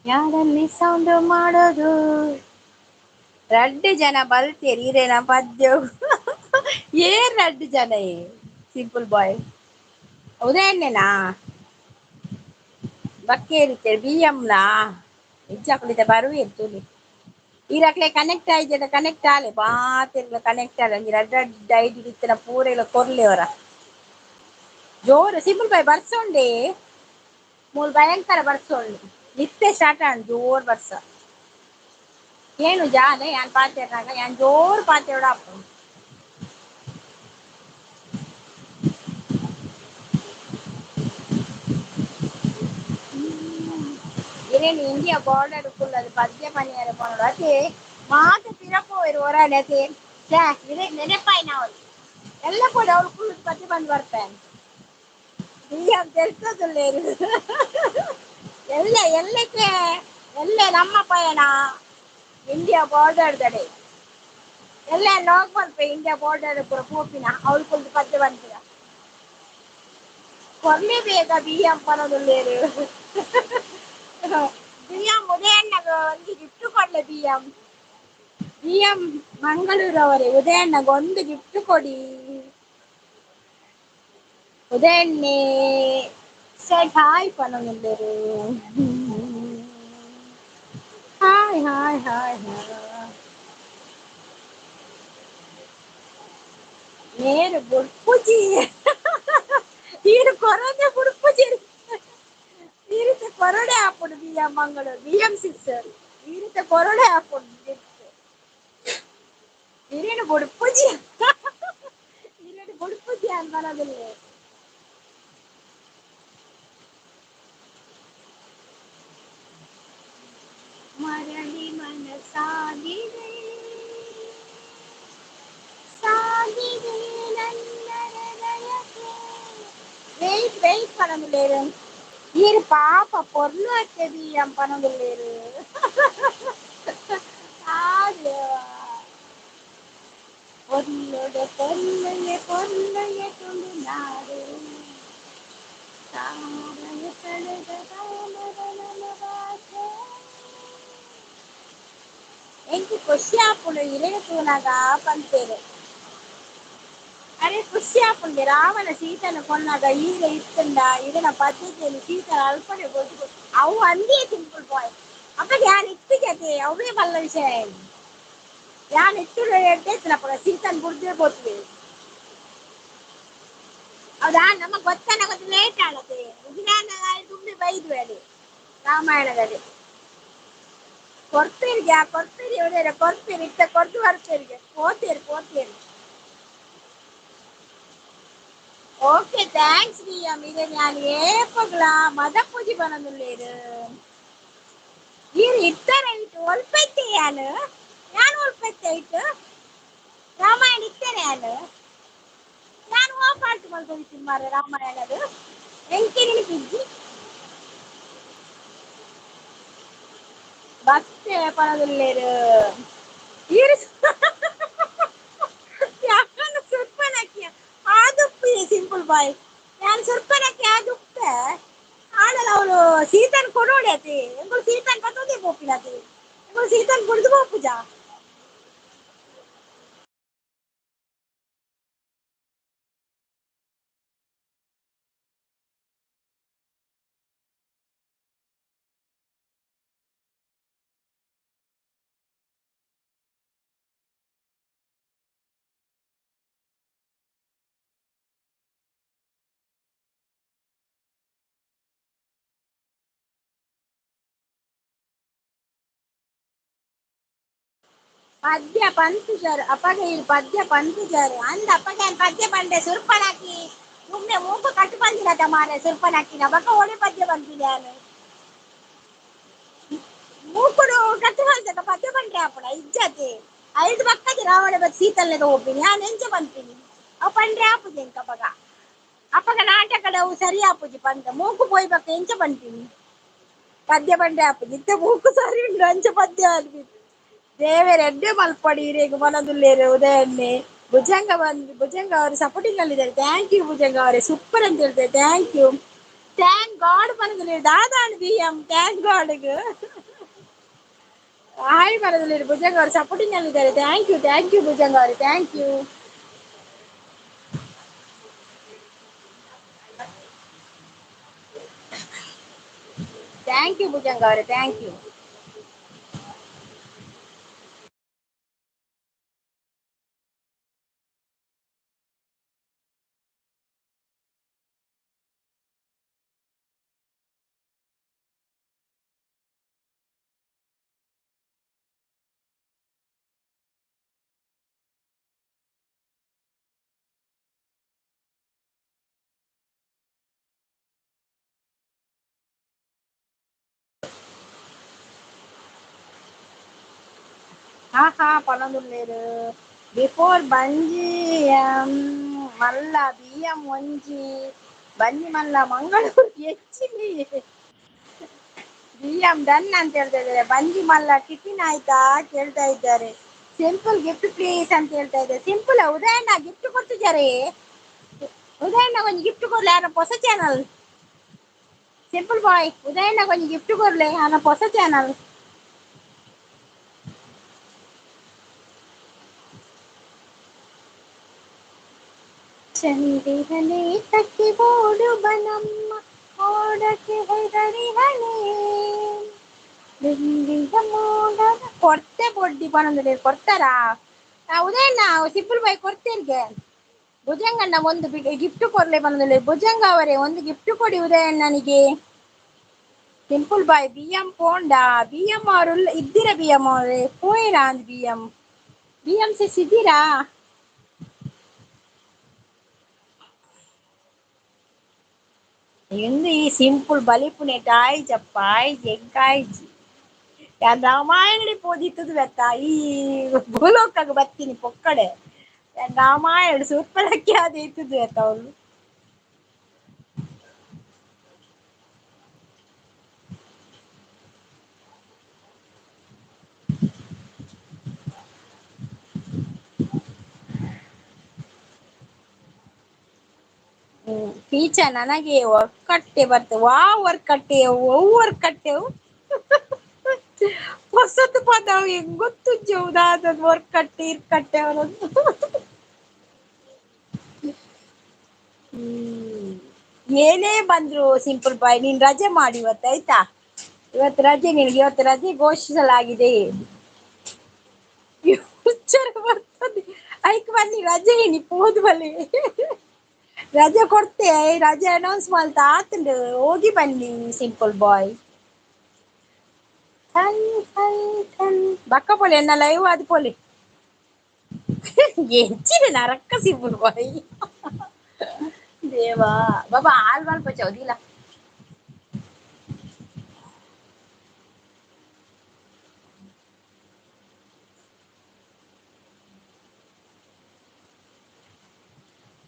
ಯಾರಲ್ಲಿ ಸೌಂಡ್ ಮಾಡೋದು ರಡ್ಡು ಜನ ಬಲ್ತೇರಿ ಇರೇನ ಪದ್ಯ ಏನ್ ರಡ್ಡು ಜನ ಸಿಂಪಲ್ ಬಾಯ್ ಉದಯನ್ನೇನಾ ಬಕ್ಕೇರಿತೆ ಬಿಎಂಲ ಇಜ್ಜಾಕುಲಿತ ಬರುವೆ ತುಲಿ ಈರಕ್ಲೆ ಕನೆಕ್ಟ್ ಆಯ್ತದ ಕನೆಕ್ಟ್ ಆಲೆ ಪಾತೆರ್ಲ ಕನೆಕ್ಟ್ ಆಲೆ ಒಂಜಿ ರಡ್ಡ್ ರಡ್ಡ್ ಐಡಿ ಇತ್ತಿನ ಪೂರೆಲ ಕೊರ್ಲೆ ಅವರ ಜೋರು ಸಿಂಪಲ್ ಬಾಯ್ ಬರ್ಸೊಂಡೆ ಮೂಲು ಭಯಂಕರ ಬರ್ಸೊಂಡು ನಿತ್ಯ ಸ್ಟಾರ್ಟ್ ಆಂಡ್ ಜೋರ್ ಬರ್ಸ ಏನು ಜಾನೆ ಯಾನ್ ಪಾತೆರ್ನಾಗ ಯಾನ್ ಜೋರ್ ಪಾತೆರ್ಡ ಆಪುಂಡು ಇರೇನು ಇಂಡಿಯಾ ಬಾರ್ಡರ್ ಫುಲ್ ಅದು ಪದ್ಯ ಮನೆಯರ ಪನೋಡು ಅದೇ ಮಾತ ಪಿರಪೋರು ಹೊರಡೆ ಅದೇ ಇದೇ ನೆನಪಾಯಿ ನಾವು ಎಲ್ಲ ಕೂಡ ಅವ್ರು ಫುಲ್ ಪದ್ಯ ಬಂದು ಬರ್ತಾನೆ ಬಿಎಂ ತೆಲ್ಸದುಲ್ಲೇರು ಎಲ್ಲ ಎಲ್ಲಕ್ಕೆ ಎಲ್ಲ ನಮ್ಮ ಪಯಣ ಇಂಡಿಯಾ ಬಾರ್ಡರ್ ದಡೆ ಎಲ್ಲ ನೋಗ್ ಬಂತೆ ಇಂಡಿಯಾ ಬಾರ್ಡರ್ ಪೂರ ಪೋಪಿನ ಅವ್ರು ಫುಲ್ ಪದ್ಯ ಬಂದಿರ ಕೊರ್ಲೆ ಬೇಗ ಬಿಎಂ ಪನೋದುಲ್ಲೇರು ಬಿಎಂ ಉದಯಣ್ಣಗ ಒಂದು ಗಿಫ್ಟ್ ಕೊಡ್ಲೆ ಬಿಎಂ ಮಂಗಳೂರು ಅವರೇ ಉದಯಣ್ಣಗ ಒಂದು ಗಿಫ್ಟ್ ಕೊಡಿ ಉದಯನ್ನೇ ಸೆಡ್ ಹಾಯ್ ಪನೋದುಲ್ಲೇರು ಹಾಯ್ ಹಾಯ್ ಹಾಯ್ ಹಾಯ್ ನೇರು ಬುಡ್ಪುಜಿ ಈರು ಕೊರೊಂದೆ ಬುಡ್ಪುಜಿ ಈರಿತ ಕೊರಡೆ ಆಪುಡು ಬಿಎಂ ಮಂಗಳೂರು ಬಿಎಂ ಸಿಸ್ಟರ್ ಈರಿತ ಕೊರಡೆ ಆಪುಡು ಇರೇನು ಬುಡ್ಪುಜಿ ಇರೇನು ಬುಡ್ಪುಜಿ ಅಂತ ಮನದಲ್ಲಿ ಸಾಗಿದೆ ಸಾಗಿದೆ ನನ್ನ ಹೃದಯಕ್ಕೆ. வெயிட் பண்ண முடியல. இரு பாப்பா பொருள் வச்சது என் பணம் இல்லைரு. பொருளோட பொருளைய பொருளைய கொண்டு நாடு தாமரைய கழுத தாமரை ಎಂಕಿ ಖುಷಿ ಆಪುಂಡು ಇಲೆಗೆ ತೂನಾಗ ಪಂತೇರು. ಅರೆ ಖುಷಿ ಆಪುಂಡು ರಾವಣ ಸೀತನ ಕೊನ್ನಾಗ ಈಗ ಇತ್ತಂಡ ಇದನ್ನ ಪದ್ಧತಿಯಲ್ಲಿ ಸೀತನ ಅಲ್ಪನೆ ಗೊತ್ತು. ಅವು ಅಂದೇ ಸಿಂಪಲ್ ಬಾಯ್ ಅಪ್ಪ ಯಾನ್ ಇತ್ತಿಗೆ ಅವೇ ಬಲ್ಲ ವಿಷಯ. ಯಾನ್ ಇತ್ತು ಎಡ್ಡೆತ್ತಿನಪ್ಪ ಸೀತನ್ ಬುಡ್ದೇ ಗೊತ್ತೇ. ಹೌದಾ ನಮಗ್ ಗೊತ್ತನ ಗೊತ್ತು ಲೇಟ್ ಆಗತ್ತೆ. ವಿಜ್ಞಾನ ತುಂಬಿ ಬೈದು ಹೇಳಿ ರಾಮಾಯಣದಲ್ಲಿ ಕೊರ್ತೀರಿಗೆ ಕೊರ್ತೀರಿ ಇವರೇ ಕೊರ್ತೀರಿ ಇತ್ತ ಕೊರ್ದು ಬರ್ತೀರಿಗೆ போத்தேரு. ഓക്കെ താങ്ക്സ് റിയ ഇത് ഞാൻ ഏപ്പಗಳ മദപ്പൂജി പണന്നുള്ളേര് ഇത് ഇത്തരയിട്ട് ഒൽಪೆತ್ತೆಯಾನು ഞാൻ ಒಲ್ಪೆತ್ತಾಯ್ತು ರಾಮಾಯಣ ಇತ್ತರೆಯಾನು ನಾನು ಓಪಾಲ್ತು ಮಲ್ಕೊಂಡಿದ್ದೀನಿ ಮಾರೆ ರಾಮಾಯಣದು ಎಂಕಿ ನೆನಪಿಜ್ಜಿ ಬಸ್ತೆ ಪಣದುಳ್ಳೇರು ಇರು ಯಾಕಂದ್ರೆ ಸುರ್ಪನಕ್ಕಿಯ ಆದುಪ್ಪಿ ಸಿಂಪಲ್ ಬಾಯ್ ನಾನು ಸುರ್ಪನಕ್ಕಿ ಆದುಪ್ಪೆ ಆಡಲ್ಲ ಅವಳು ಸೀತನ್ ಕೊಡೋಡಿ ಅತಿ ಎಂಗಳು ಸೀತನ್ ಪತ್ತೋದೇ ಪೋಪಿನತಿ ಎಂಗಳು ಸೀತನ್ ಕುಡಿದು ಪೋಪುಜ ಪದ್ಯ ಪಂಚುಜರು ಅಪ್ಪಗೆ ಇಲ್ಲಿ ಪದ್ಯ ಪಂಚುಜರು ಅಂದ ಅಪ್ಪಗೆ ಪದ್ಯ ಬಂದೆ ಸುರ್ಪಣಾಕಿ ಸುಮ್ನೆ ಮೂಗು ಕಟ್ಟು ಬಂದಿರತ್ತ ಮಾರೆ ಸುರ್ಪಣಾಕಿನ ಬಕ್ಕ ಒಳ್ಳೆ ಪದ್ಯ ಬಂದಿದೆ ನಾನು ಮೂಕುಡು ಕಟ್ಟು ಬಂದ ಪದ್ಯ ಬಂದ್ರೆ ಅಪ್ಪಣ ಇಜ್ಜತೆ ಐದು ಪಕ್ಕದ ರಾವಣ ಬದ್ ಸೀತಲ್ಲೆದ ಹೋಗ್ತೀನಿ ನಾನು ಎಂಚ ಬಂತೀನಿ ಅವ್ ಪಂಡ್ರೆ ಆಪುಜಿ ಎಂಕ ಅಪ್ಪಗ ನಾಟಕದ ಅವು ಸರಿ ಆಪುಜಿ ಪಂಡ ಮೂಕು ಪೋಯ್ ಬಕ್ಕ ಎಂಚ ಬಂತೀನಿ ಪದ್ಯ ಬಂಡೆ ಆಪುಜಿ ಇತ್ತೆ ಮೂಕು ಸರಿ ಉಂಡು ಅಂಚ ಪದ್ಯ ಅನ್ಬಿಟ್ಟು ದೇವರೆಡ್ಡೆ ಮಲ್ಪಡಿ ರೇಗು ಮನದುಲ್ಲೇರು ಉದಯನ್ನೇ ಭುಜಂಗ ಅವರು ಸಪೋರ್ಟಿಂಗ್ ಅಲ್ಲಿದ್ದಾರೆ. ಥ್ಯಾಂಕ್ ಯು ಭುಜಂಗ ಅವರೇ ಸೂಪರ್ ಅಂತ ಹೇಳ್ತಾರೆ. ಥ್ಯಾಂಕ್ ಯು ಥ್ಯಾಂಕ್ ಗಾಡ್ ಮನದಲ್ಲಿ ದಾದಾನ್ ಬಿ ಎಂ ಥ್ಯಾಂಕ್ ಗಾಡ್ಗೆ ಹಾಯ್ ಮನದಲ್ಲಿ ಭುಜಂಗ ಅವರು ಸಪೋರ್ಟಿಂಗ್ ಅಲ್ಲಿದ್ದಾರೆ. ಥ್ಯಾಂಕ್ ಯು ಭುಜಂಗ ಅವರೇ thank you. Thank you Bhujanga ಅವರೇ ಥ್ಯಾಂಕ್ ಯು. ಹಾ ಪನದುಲ್ಲೇರು ಬಿಫೋರ್ ಬಂಜಿ ಮಲ್ಲ ಬಿಎಂ ಒಂಜಿ ಬಂಜಿ ಮಲ್ಲ ಮಂಗಳೂರು ಹೆಚ್ಚಿಗೆ ಬಿಎಂ ಡನ್ ಅಂತ ಹೇಳ್ತಾ ಇದ್ದಾರೆ. ಬಂಜಿ ಮಲ್ಲ ಟಿಫಿನ್ ಆಯ್ತಾ ಕೇಳ್ತಾ ಇದ್ದಾರೆ. ಸಿಂಪಲ್ ಗಿಫ್ಟ್ ಪ್ಲೀಸ್ ಅಂತ ಹೇಳ್ತಾ ಇದ್ದಾರೆ. ಸಿಂಪಲ್ ಉದಯಣ್ಣ ಗಿಫ್ಟ್ ಕೊಡ್ತಿದ್ದಾರೆ. ಉದಯಣ್ಣ ಒಂದು ಗಿಫ್ಟ್ ಕೊಡ್ಲಿ ಯಾರ ಹೊಸ ಚಾನಲ್ ಸಿಂಪಲ್ ಬಾಯ್ ಉದಯಣ್ಣ ಒಂದು ಗಿಫ್ಟ್ ಕೊಡ್ಲಿ ಯಾರ ಹೊಸ ಚಾನಲ್ ಚಂದಿರನೆ ತಕ್ಕಿ ಬೋಡು ಬನಮ್ಮ ಓಡಕ್ಕೆ ಹೆದರಿ ಹಣೆ ಕೊಡ್ತೆ ಬೊಡ್ಡಿ ಪನಂದ್ರೆ ಕೊಡ್ತಾರಾ ಉದಯಣ್ಣ ಸಿಂಪಲ್ ಬಾಯ್ ಕೊಡ್ತೇರ್ಗೆ ಭುಜಂಗಣ್ಣ ಒಂದು ಗಿಫ್ಟ್ ಕೊಡ್ಲೆ ಬಂದಲ್ಲಿ ಭುಜಂಗ ಅವರೇ ಒಂದು ಗಿಫ್ಟ್ ಕೊಡಿ ಉದಯಣ್ಣನಿಗೆ. ಸಿಂಪಲ್ ಬಾಯ್ ಬಿಎಂ ಪೋಂಡ ಬಿಎಂ ಅವರು ಇದ್ದೀರಾ ಬಿಎಂ ಅವರೇ ಪೋಯಿರಾ ಅಂದ್ ಬಿಎಂ ಸಿಸ್ ಇದ್ದೀರಾ ಎಂದು ಈ ಸಿಂಪಲ್ ಬಲಿಪುನೆ ಟಾಯ್ ಚಪ್ಪಾಯ್ ಜೆಗ್ಗಾಯ್ ರಾಮಾಯಣ ಪೋದಿತ್ತದು ಬೆತ್ತ ಈ ಭೂಲೋಕಾಗ ಬರ್ತೀನಿ ಪೊಕ್ಕಡೆ ರಾಮಾಯಣ ಸೂರ್ಪಣಕ್ಕೆ ಅದು ಇತ್ತದು ಬೆತ್ತ ಅವಳು ಟೀಚರ್ ನನಗೆ ವರ್ಕ್ ಕಟ್ಟೆ ಬರ್ತವೆ ವರ್ಕ್ ಕಟ್ಟೆ ವರ್ಕ್ ಕಟ್ಟೆವು ಹೊಸತು ಪದ ಹೆಂಗ್ ಗೊತ್ತುಜ್ಜವುದಾದ ವರ್ಕ್ ಕಟ್ಟೆ ಇರ್ ಕಟ್ಟೆ ಅವರದ್ದು ಏನೇ ಬಂದ್ರು ಸಿಂಪಲ್ ಬಾಯ್ ನೀನ್ ರಜೆ ಮಾಡಿ ಇವತ್ತು ಆಯ್ತಾ ಇವತ್ತು ರಜೆ ನಿನಗೆ ಇವತ್ತು ರಜೆ ಘೋಷಿಸಲಾಗಿದೆ ಹುಚ್ಚರ ಬರ್ತದೆ ಐಕ್ ಬನ್ನಿ ರಜೆ ಏನಿ ಪೋದು ಬಲ್ಲಿ ರಜೆ ಕೊಡ್ತೆ ರಜೆ ಅನೌನ್ಸ್ ಮಾಡ್ತಾ ಆತಂಡು ಹೋಗಿ ಬನ್ನಿ ಸಿಂಪಲ್ ಬಾಯ್ ಬಕ್ಕ ಪೋಲಿ ಎನ್ನ ಲೈವ್ ಆದ್ ಪೋಲಿ ಎಂಚಿನ ನರಕ್ಕ ಸಿಂಪಲ್ ಬಾಯ್ ದೇವಾ ಬಾಬಾ ಹಾಲ್ ಮಲ್ಪ ಚೌದಿಲ್ಲ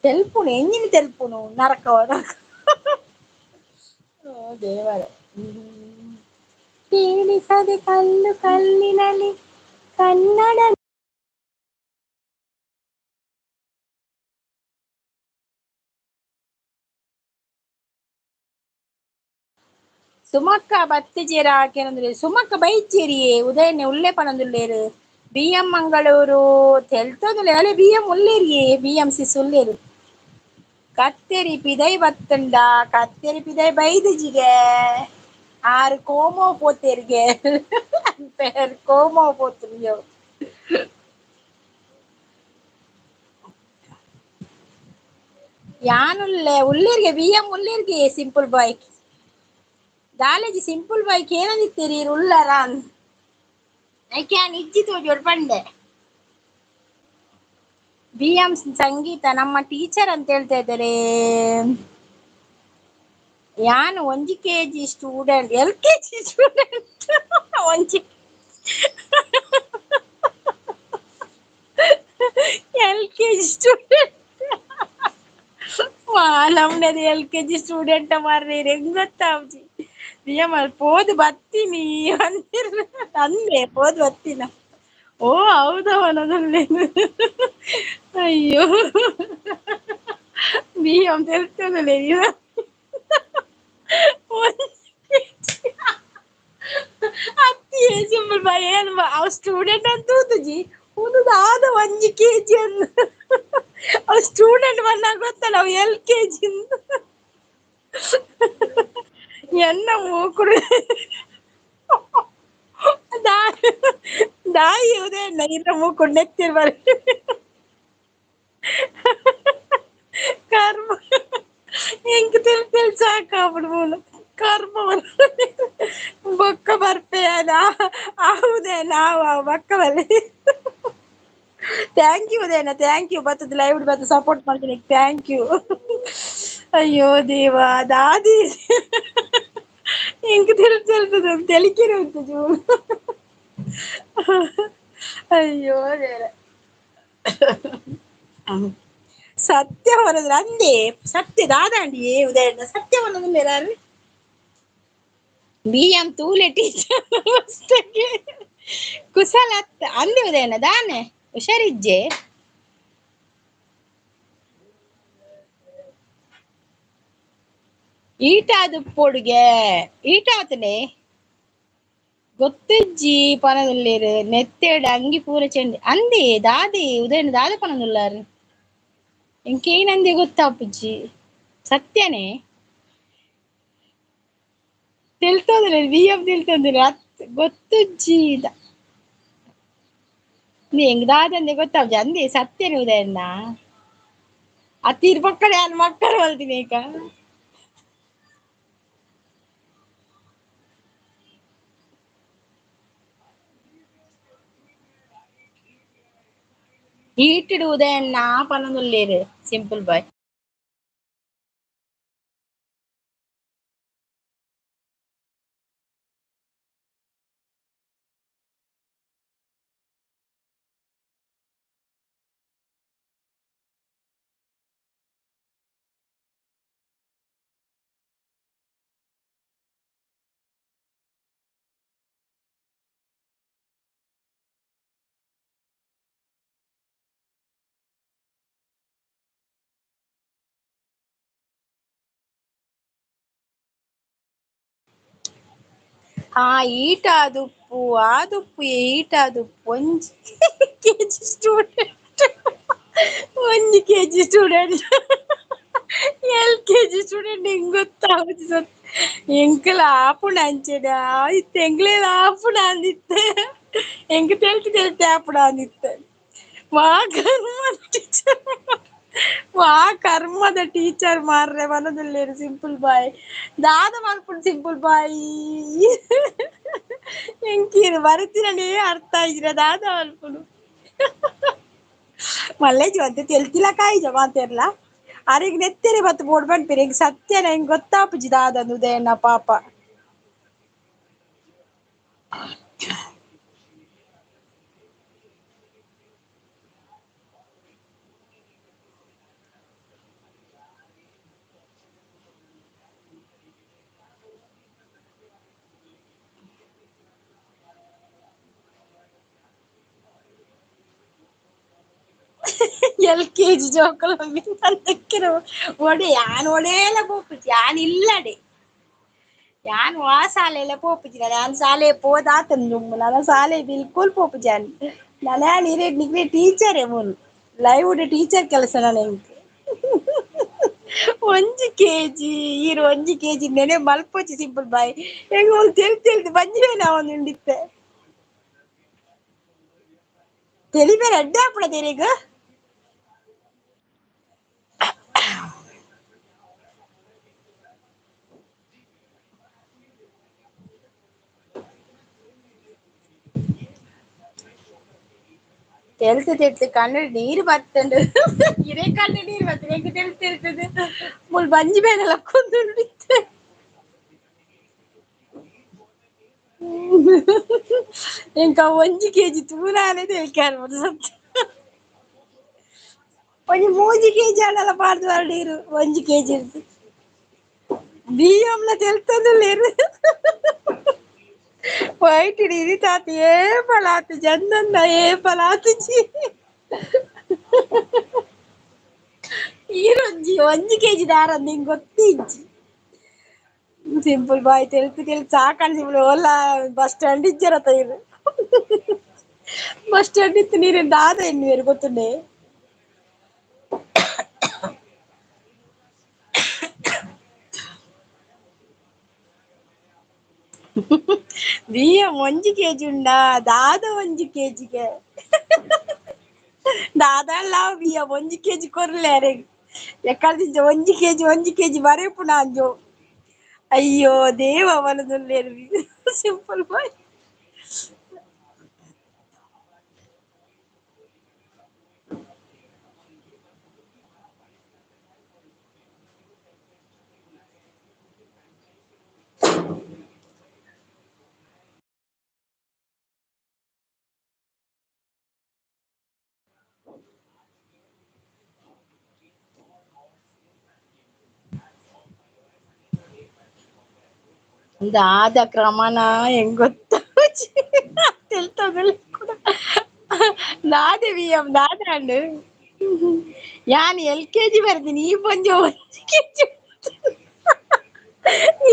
ತೆಲ್ಪುನು ಎಂಜಿನ ತೆಲ್ಪುನು ನರಕವ ದೇವರ ಕೇಳಿಸದೆ ಕಲ್ಲು ಕಲ್ಲಿನಲ್ಲಿ ಕನ್ನಡ ಸುಮಕ್ಕ ಬತ್ತಿಜೇರ ಹಾಕೇನಂದ್ರೆ ಸುಮಕ್ಕ ಬೈಚೇರಿಯೇ ಉದಯನ್ನೇ ಉಳ್ಳೆ ಪನಂದುಲ್ಲೇರು ಬಿಎಂ ಮಂಗಳೂರು ತೆಲ್ತೋದುಲೆ ಅಲೆ ಬಿಎಂ ಉಳ್ಳೇರಿಯೇ ಬಿಎಂ ಸಿಸ್ ಉಳ್ಳೇರು ಕತ್ತೇರಿ ಪಿದೈ ಬತ್ತಂಡ ಕತ್ತೇರಿ ಪಿದೈ ಬೈದಿಜಿಗೆ ಆರು ಕೋಮೋ ಪೋತೆರ್ಗೆ ಪೇರ್ ಕೋಮೋ ಪೋತುರ್ಗೆ ಯಾನುಲ್ಲೆ ಉಳ್ಳೇರ್ಗೆ ಬಿಎಂ ಉಳ್ಳೇರ್ಗೆ ಸಿಂಪಲ್ ಬಾಯ್ ದಾಲೇಜಿ ಸಿಂಪಲ್ ಬಾಯ್ ಕೇನದಿತ್ತೀರಿ ಉಳ್ಳಾರಾನ್ ಐಕ್ಯಾನ್ ಇಜ್ಜಿ ತೋಜೋಡ್ ಪಂಡೆ ಬಿಎಂ ಸಂಗೀತ ನಮ್ಮ ಟೀಚರ್ ಅಂತ ಹೇಳ್ತಾ ಇದ್ದಾರೆ ಯಾನು 1 kg ಸ್ಟೂಡೆಂಟ್ LKG ಸ್ಟೂಡೆಂಟ್ ಒಂಜಿ LKG ಸ್ಟೂಡೆಂಟ್ ನಮ್ನದು LKG ಸ್ಟೂಡೆಂಟ್ ಮಾರ್ರೆ ಹೆಂಗ್ ಗೊತ್ತಾವ್ಜಿ ಬಿಎಂ ಪೋದು ಬತ್ತೀನಿ ಅಂದೆ ಪೋದು ಬತ್ತಿನ ಓ ಹೌದವನದಲ್ಲೇನು ಅಯ್ಯೋ ಬಿಎಂ ತೆಲ್ತದಲ್ಲೇ ಅತ್ತಿ ಸಿಂಪಲ್ ಬಾಯ್ ಏನು ಅವ್ ಸ್ಟೂಡೆಂಟ್ ಅಂತ ತೂತುಜಿ ಉಂದಾದ 1 kg ಅನ್ನು ಅವ್ ಸ್ಟೂಡೆಂಟ್ ಬಂದಾಗ ಗೊತ್ತಲ್ಲ ಅವ್ LKG ಎನ್ನ ಮೂಕುಡು ದಾಯಿ ಉದಯಣ್ಣ ಇನ್ನ ಮೂಕುಡು ನೆತ್ತಿರ್ ಬರ ಕರ್ಮ ಹೆಂಗ್ ತಿಳ್ ಸಾಕಾಗ್ಬಿಡು ಮೂಲ ಕರ್ಮ ಬೊಕ್ಕ ಬರ್ಪೆ ಅದ ಹೌದೇ ನಾವು ಬಕ್ಕ ಬಲ್ಲಿ ಥ್ಯಾಂಕ್ ಯು ಉದಯಣ್ಣ ಥ್ಯಾಂಕ್ ಯು ಬತ್ತದ ಲೈವ್ ಬತ್ತ ಸಪೋರ್ಟ್ ಮಾಡ್ತೀನಿ ಥ್ಯಾಂಕ್ ಯು ಅಯ್ಯೋ ದೇವಾ ದಾದಿ ಹೆಂಗ್ ತಿಳ್ತದ ತೆಲಿಕೆರೆ ಉಂಟು ಅಯ್ಯೋ ದೇವ್ರೆ ಸತ್ಯ ಹೊರದ್ರ ಅಂದೆ ಸತ್ಯ ದಾದಾಂಡಿಯೇ ಉದಯಣ್ಣ ಸತ್ಯ ಹೊರದ್ರ ಯಾರು ಬಿಎಂ ತೂಲೆ ಟೀಚರ್ ಕುಶಲ ಅಂದೆ ಉದಯಣ್ಣ ದಾನೆ ಹುಷಾರಿಜ್ಜೆ ಈಟಾದು ಪೊಡುಗೆ ಈಟಾತನೆ ಗೊತ್ತಜ್ಜಿ ಪನದುಲ್ಲೇರು ನೆತ್ತೇಡು ಅಂಗಿ ಪೂರ ಚೆಂಡಿ ಅಂದೆ ದಾದಿ ಉದಯಣ್ಣ ದಾದ ಪನದುಲ್ಲಾರು ಇಂಕೇನಂದೆ ಗೊತ್ತಾಪುಜ್ಜಿ ಸತ್ಯನೇ ತಿಳ್ತಂದ್ರೆ ಬಿಎಂ ತಿಳ್ತಂದ್ರೆ ಗೊತ್ತುಜ್ಜಿ ಹೆಂಗ್ ದಾದಂದೆ ಗೊತ್ತಾವ್ಜಿ ಅಂದೆ ಸತ್ಯನೇ ಉದಯಣ್ಣ ಅತ್ತಿರ್ ಪಕ್ಕಡೆ ಯಾರು ಮಕ್ಕಳು ಹೊಲ್ತೀನಿ ಈಗ ಈಟಿಡು ಉದಯಣ್ಣ ಪನದುಲ್ಲೇರು ಸಿಂಪಲ್ ಬಾಯ್ ಹಾ ಈಟ ಆದುಪ್ಪು ಆದುಪ್ಪು ಈಟ ಆದುಪ್ಪು ಒಂಜಿ KG student 1 KG student LKG student ಹೆಂಗ್ ಗೊತ್ತಾಗುದು ಎಂಕಲ ಆಪುಂಡು ಅಂಚೆನೆ ಆಯ್ತು ಎಂಕ್ಲೆನ ಆಪುಂಡು ಅಂದಿತ್ತೆ ಎಂಕ್ ತೆಲ್ತಿ ತೆಲ್ತಿ ಆಪುಂಡು ಅಂದಿತ್ತೆ ವಾ ಕರ್ಮದ ಟೀಚರ್ ವಾ ಕರ್ಮದ ಟೀಚರ್ ಮಾರ್ರೆ ಮನದಲ್ಲಿ ಸಿಂಪಲ್ ಬಾಯ್ ದಾದ ಮಲ್ಪುಂಡು ಸಿಂಪಲ್ ಬಾಯ್ ಎಂಕೀರು ಬರಿತಿನನೇ ಅರ್ಥ ಆಯ್ತಿರ ದಾದ ಮಲ್ಪುಂಡು ಮಲ್ಲೇಜಿ ಅಂತೆ ತೆಲ್ತಿಲ ಕಾಯಿಜ ಮಾತೆರ್ಲ ಅರೆಗ್ ನೆತ್ತೆರೆ ಬತ್ತು ಬೋಡ್ ಬನ್ಪೆರ್ ಎಂಕ್ ಸತ್ಯನ ಎಂಕ್ ಗೊತ್ತಾಪುಜಿ ದಾದಂದು ಉದಯನ ಪಾಪ LKG ಜೋಕುಲು ಒಡೆ ಯಾನ್ ಒಡೆಲ ಪೋಪುಜಿ ಯಾನ್ ಇಲ್ಲಡೆ ಯಾನ್ ವಾ ಸಾಲೆಲ ಪೋಪುಜಿನ ಯಾನ್ ಸಾಲೆ ಪೋದಾತುಂಡು ದುಂಬು ನನ ಸಾಲೆ ಬಿಲ್ಕುಲ್ ಪೋಪುಜಿ ಯಾನ್ ನನ ಇರೆಗ್ ನಿಕ್ಲೆ ಟೀಚರೇ ಮುಲ್ ಲೈವ್ಡ್ ಟೀಚರ್ ಕೆಲಸ ನನ ಎಂಕ್ 1 ಕೆಜಿ ಈರ್ 1 ಕೆಜಿ ನೆನೆ ಮಲ್ಪೊಚಿ ಸಿಂಪಲ್ ಬಾಯ್ ಎಂಕ್ ಅವ್ಲು ತೆಲ್ತಿ ಬಂಜಿವೆನ ಅವೊಂದು ಉಂಡಿತ್ತೆ ತೆಲಿಬೇರೆ ಎಡ್ಡೆ ಆಪುಡ ತೆರೆಗ್ ತೆಲ್ತ್ ತೆಲ್ತ್ ಕಣ್ಣುಡ್ ನೀರ್ ಬತ್ತುಂಡು ಇರೆಗ್ ಕಣ್ಣುಡ್ ನೀರ್ ಬತ್ತುಂಡು ಎಂಕ್ ತೆಲ್ತಿರ್ತುದು ಮುಲ್ ಬಂಜಿ ಬೇನೆಲ ಕುಂದುಂಡಿತ್ತೆ ಎಂಕ್ ಆ 1 ಕೆಜಿ ತೂನಾಲೆ ತೆಲ್ಕೆ ಆರ್ಪುಂಡು ಸತ್ಯ ಒಂಜಿ 3 ಕೆಜಿ ಆಂಡಲ ಪಾಡ್ದ್ ಬರ್ಡೀರ್ 1 ಕೆಜಿ BM ಲ ತೆಲ್ತೊಂದುಲ್ಲೆರ್ ವೈಟ್ ಇರಿತಾತ್ ಏಪಲ ಆತ್ ಜಂದನ್ನ ಏಪಲ ಆತುಜಿ ಈರೊಂಜಿ 1 ಕೆಜಿ ದಾರ ನಿಂಗ್ ಗೊತ್ತೇ ಇಜ್ಜಿ ಸಿಂಪಲ್ ಬಾಯ್ ತೆಲ್ತ್ ತೆಲ್ತ್ ಸಾಕಂಡ್ ಸಿಂಪಲ್ ಓಲ ಬಸ್ ಸ್ಟ್ಯಾಂಡ್ ಇಜ್ಜೆರ್ ಅತ್ತ ಇರ್ ಬಸ್ ಸ್ಟ್ಯಾಂಡ್ ಇತ್ತು ನೀರೆನ್ ದಾದ ಎನ್ನುವೆರ್ ಗೊತ್ತುಂಡೆ BM 1 ಕೆಜಿ ಉಂಡಾ ದಾದ 1 ಕೆಜಿಗೆ ದಾದಾಂಡ್ಲ BM 1 ಕೆಜಿ ಕೊರ್ಲೆ ಅರೆಗ್ ಎಕ್ಕಲ್ದಿಂಚ 1 ಕೆಜಿ ಬರೇಪುನ ಅಂಜು ಅಯ್ಯೋ ದೇವ ಮನದೊಲ್ಲೆರ್ ಸಿಂಪಲ್ ಬಾಯ್ ದಾದ ಕ್ರಮನ ಹೆಂಗ್ ಗೊತ್ತಾಪುಜಿ ತೆಲ್ತೊಂದುಲ್ಲೆ ಕೂಡ ದಾದೆ BM ದಾದಾಂಡ್ ಯಾನ್ LKG ಬರ್ದಿನಿ ಈ ಪೊಂಜೊವು 1 ಕೆಜಿ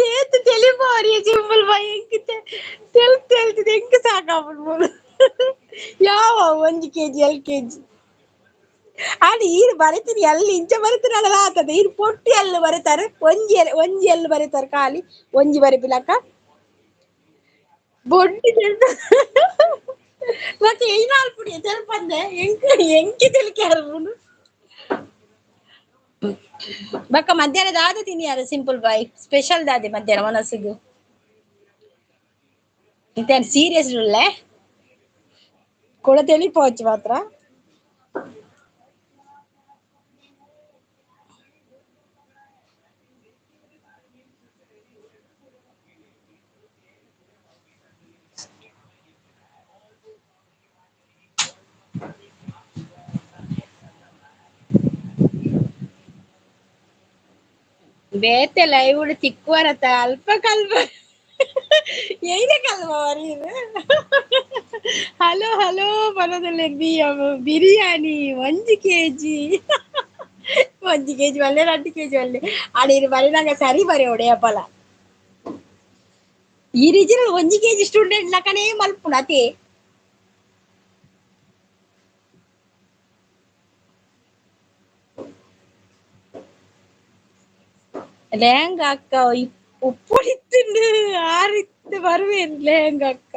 ಏತ್ ತೆಲಿಪೋರಿಯ ಸಿಂಪಲ್ ಬಾಯ್ ಎಂಕ್ ತೆಲ್ತ್ ತೆಲ್ತ್ ಎಂಕ್ ಸಾಕಾಪುಂಡು ಮೂಲು ಯಾವ 1 ಕೆಜಿ LKG ಆಂಡ ಈರ್ ಬರಿತೀನಿ ಎಲ್ಲಿ ಇಂಚ ಬರಿತಿನಲ ಆತದ ಈರ್ ಪೊಟ್ಟಿ ಎಲ್ಲಿ ಬರೀತಾರ ಒಂಜಿ ಎಲ್ಲಿ ಬರೀತಾರ ಖಾಲಿ ಒಂಜಿ ಬರಿಪಿಲಕ ಬೊಡ್ಡಿ ಮತ್ತೆ ಏನಾಲ್ಪುಡಿ ತೆಲ್ಪಂದೆ ಎಂಕಿ ತೆಲಿಕೆ ಆರ್ಪುಂಡು ಬಕ್ಕ ಮಧ್ಯಾಹ್ನ ದಾದ ತಿನಿಯಾರ ಸಿಂಪಲ್ ಬಾಯ್ ಸ್ಪೆಷಲ್ ದಾದೆ ಮಧ್ಯಾಹ್ನ ಮನಸ್ಸುಗು ಇಂತೇನ್ ಸೀರಿಯಸ್ ಉಳ್ಳೆ ಕೂಡ ತೆಲಿಪೋಚ್ ಮಾತ್ರ ಬೇತೆ ಲೈವ್ಡ್ ತಿಕ್ಕುವರತ ಅಲ್ಪ ಕಲ್ಪ ಏನೆ ಕಲ್ಮ ವರೀರ್ ಹಲೋ ಹಲೋ ಬರೋದಲ್ಲ ಬಿರಿಯಾನಿ 1 ಕೆಜಿ 1 ಕೆಜಿ ಒಲ್ಲೆ 2 ಕೆಜಿ ಒಲ್ಲೆ ಆಡ ಇರ್ ಬರಿನಂಗ ಸರಿ ಬರಿ ಒಡೆಯಪಲ ಈ ರೀತಿಯಲ್ಲಿ 1 kg ಸ್ಟೂಡೆಂಟ್ ಲಕನೇ ಮಲ್ಪುನ ಅತಿ ಲೆಹಂಗಾ ಅಕ್ಕ ಉಪ್ಪುಳಿತ್ತುಂಡು ಆರಿತ್ತು ಬರುವೇನ್ ಲೆಹಂಗಾ ಅಕ್ಕ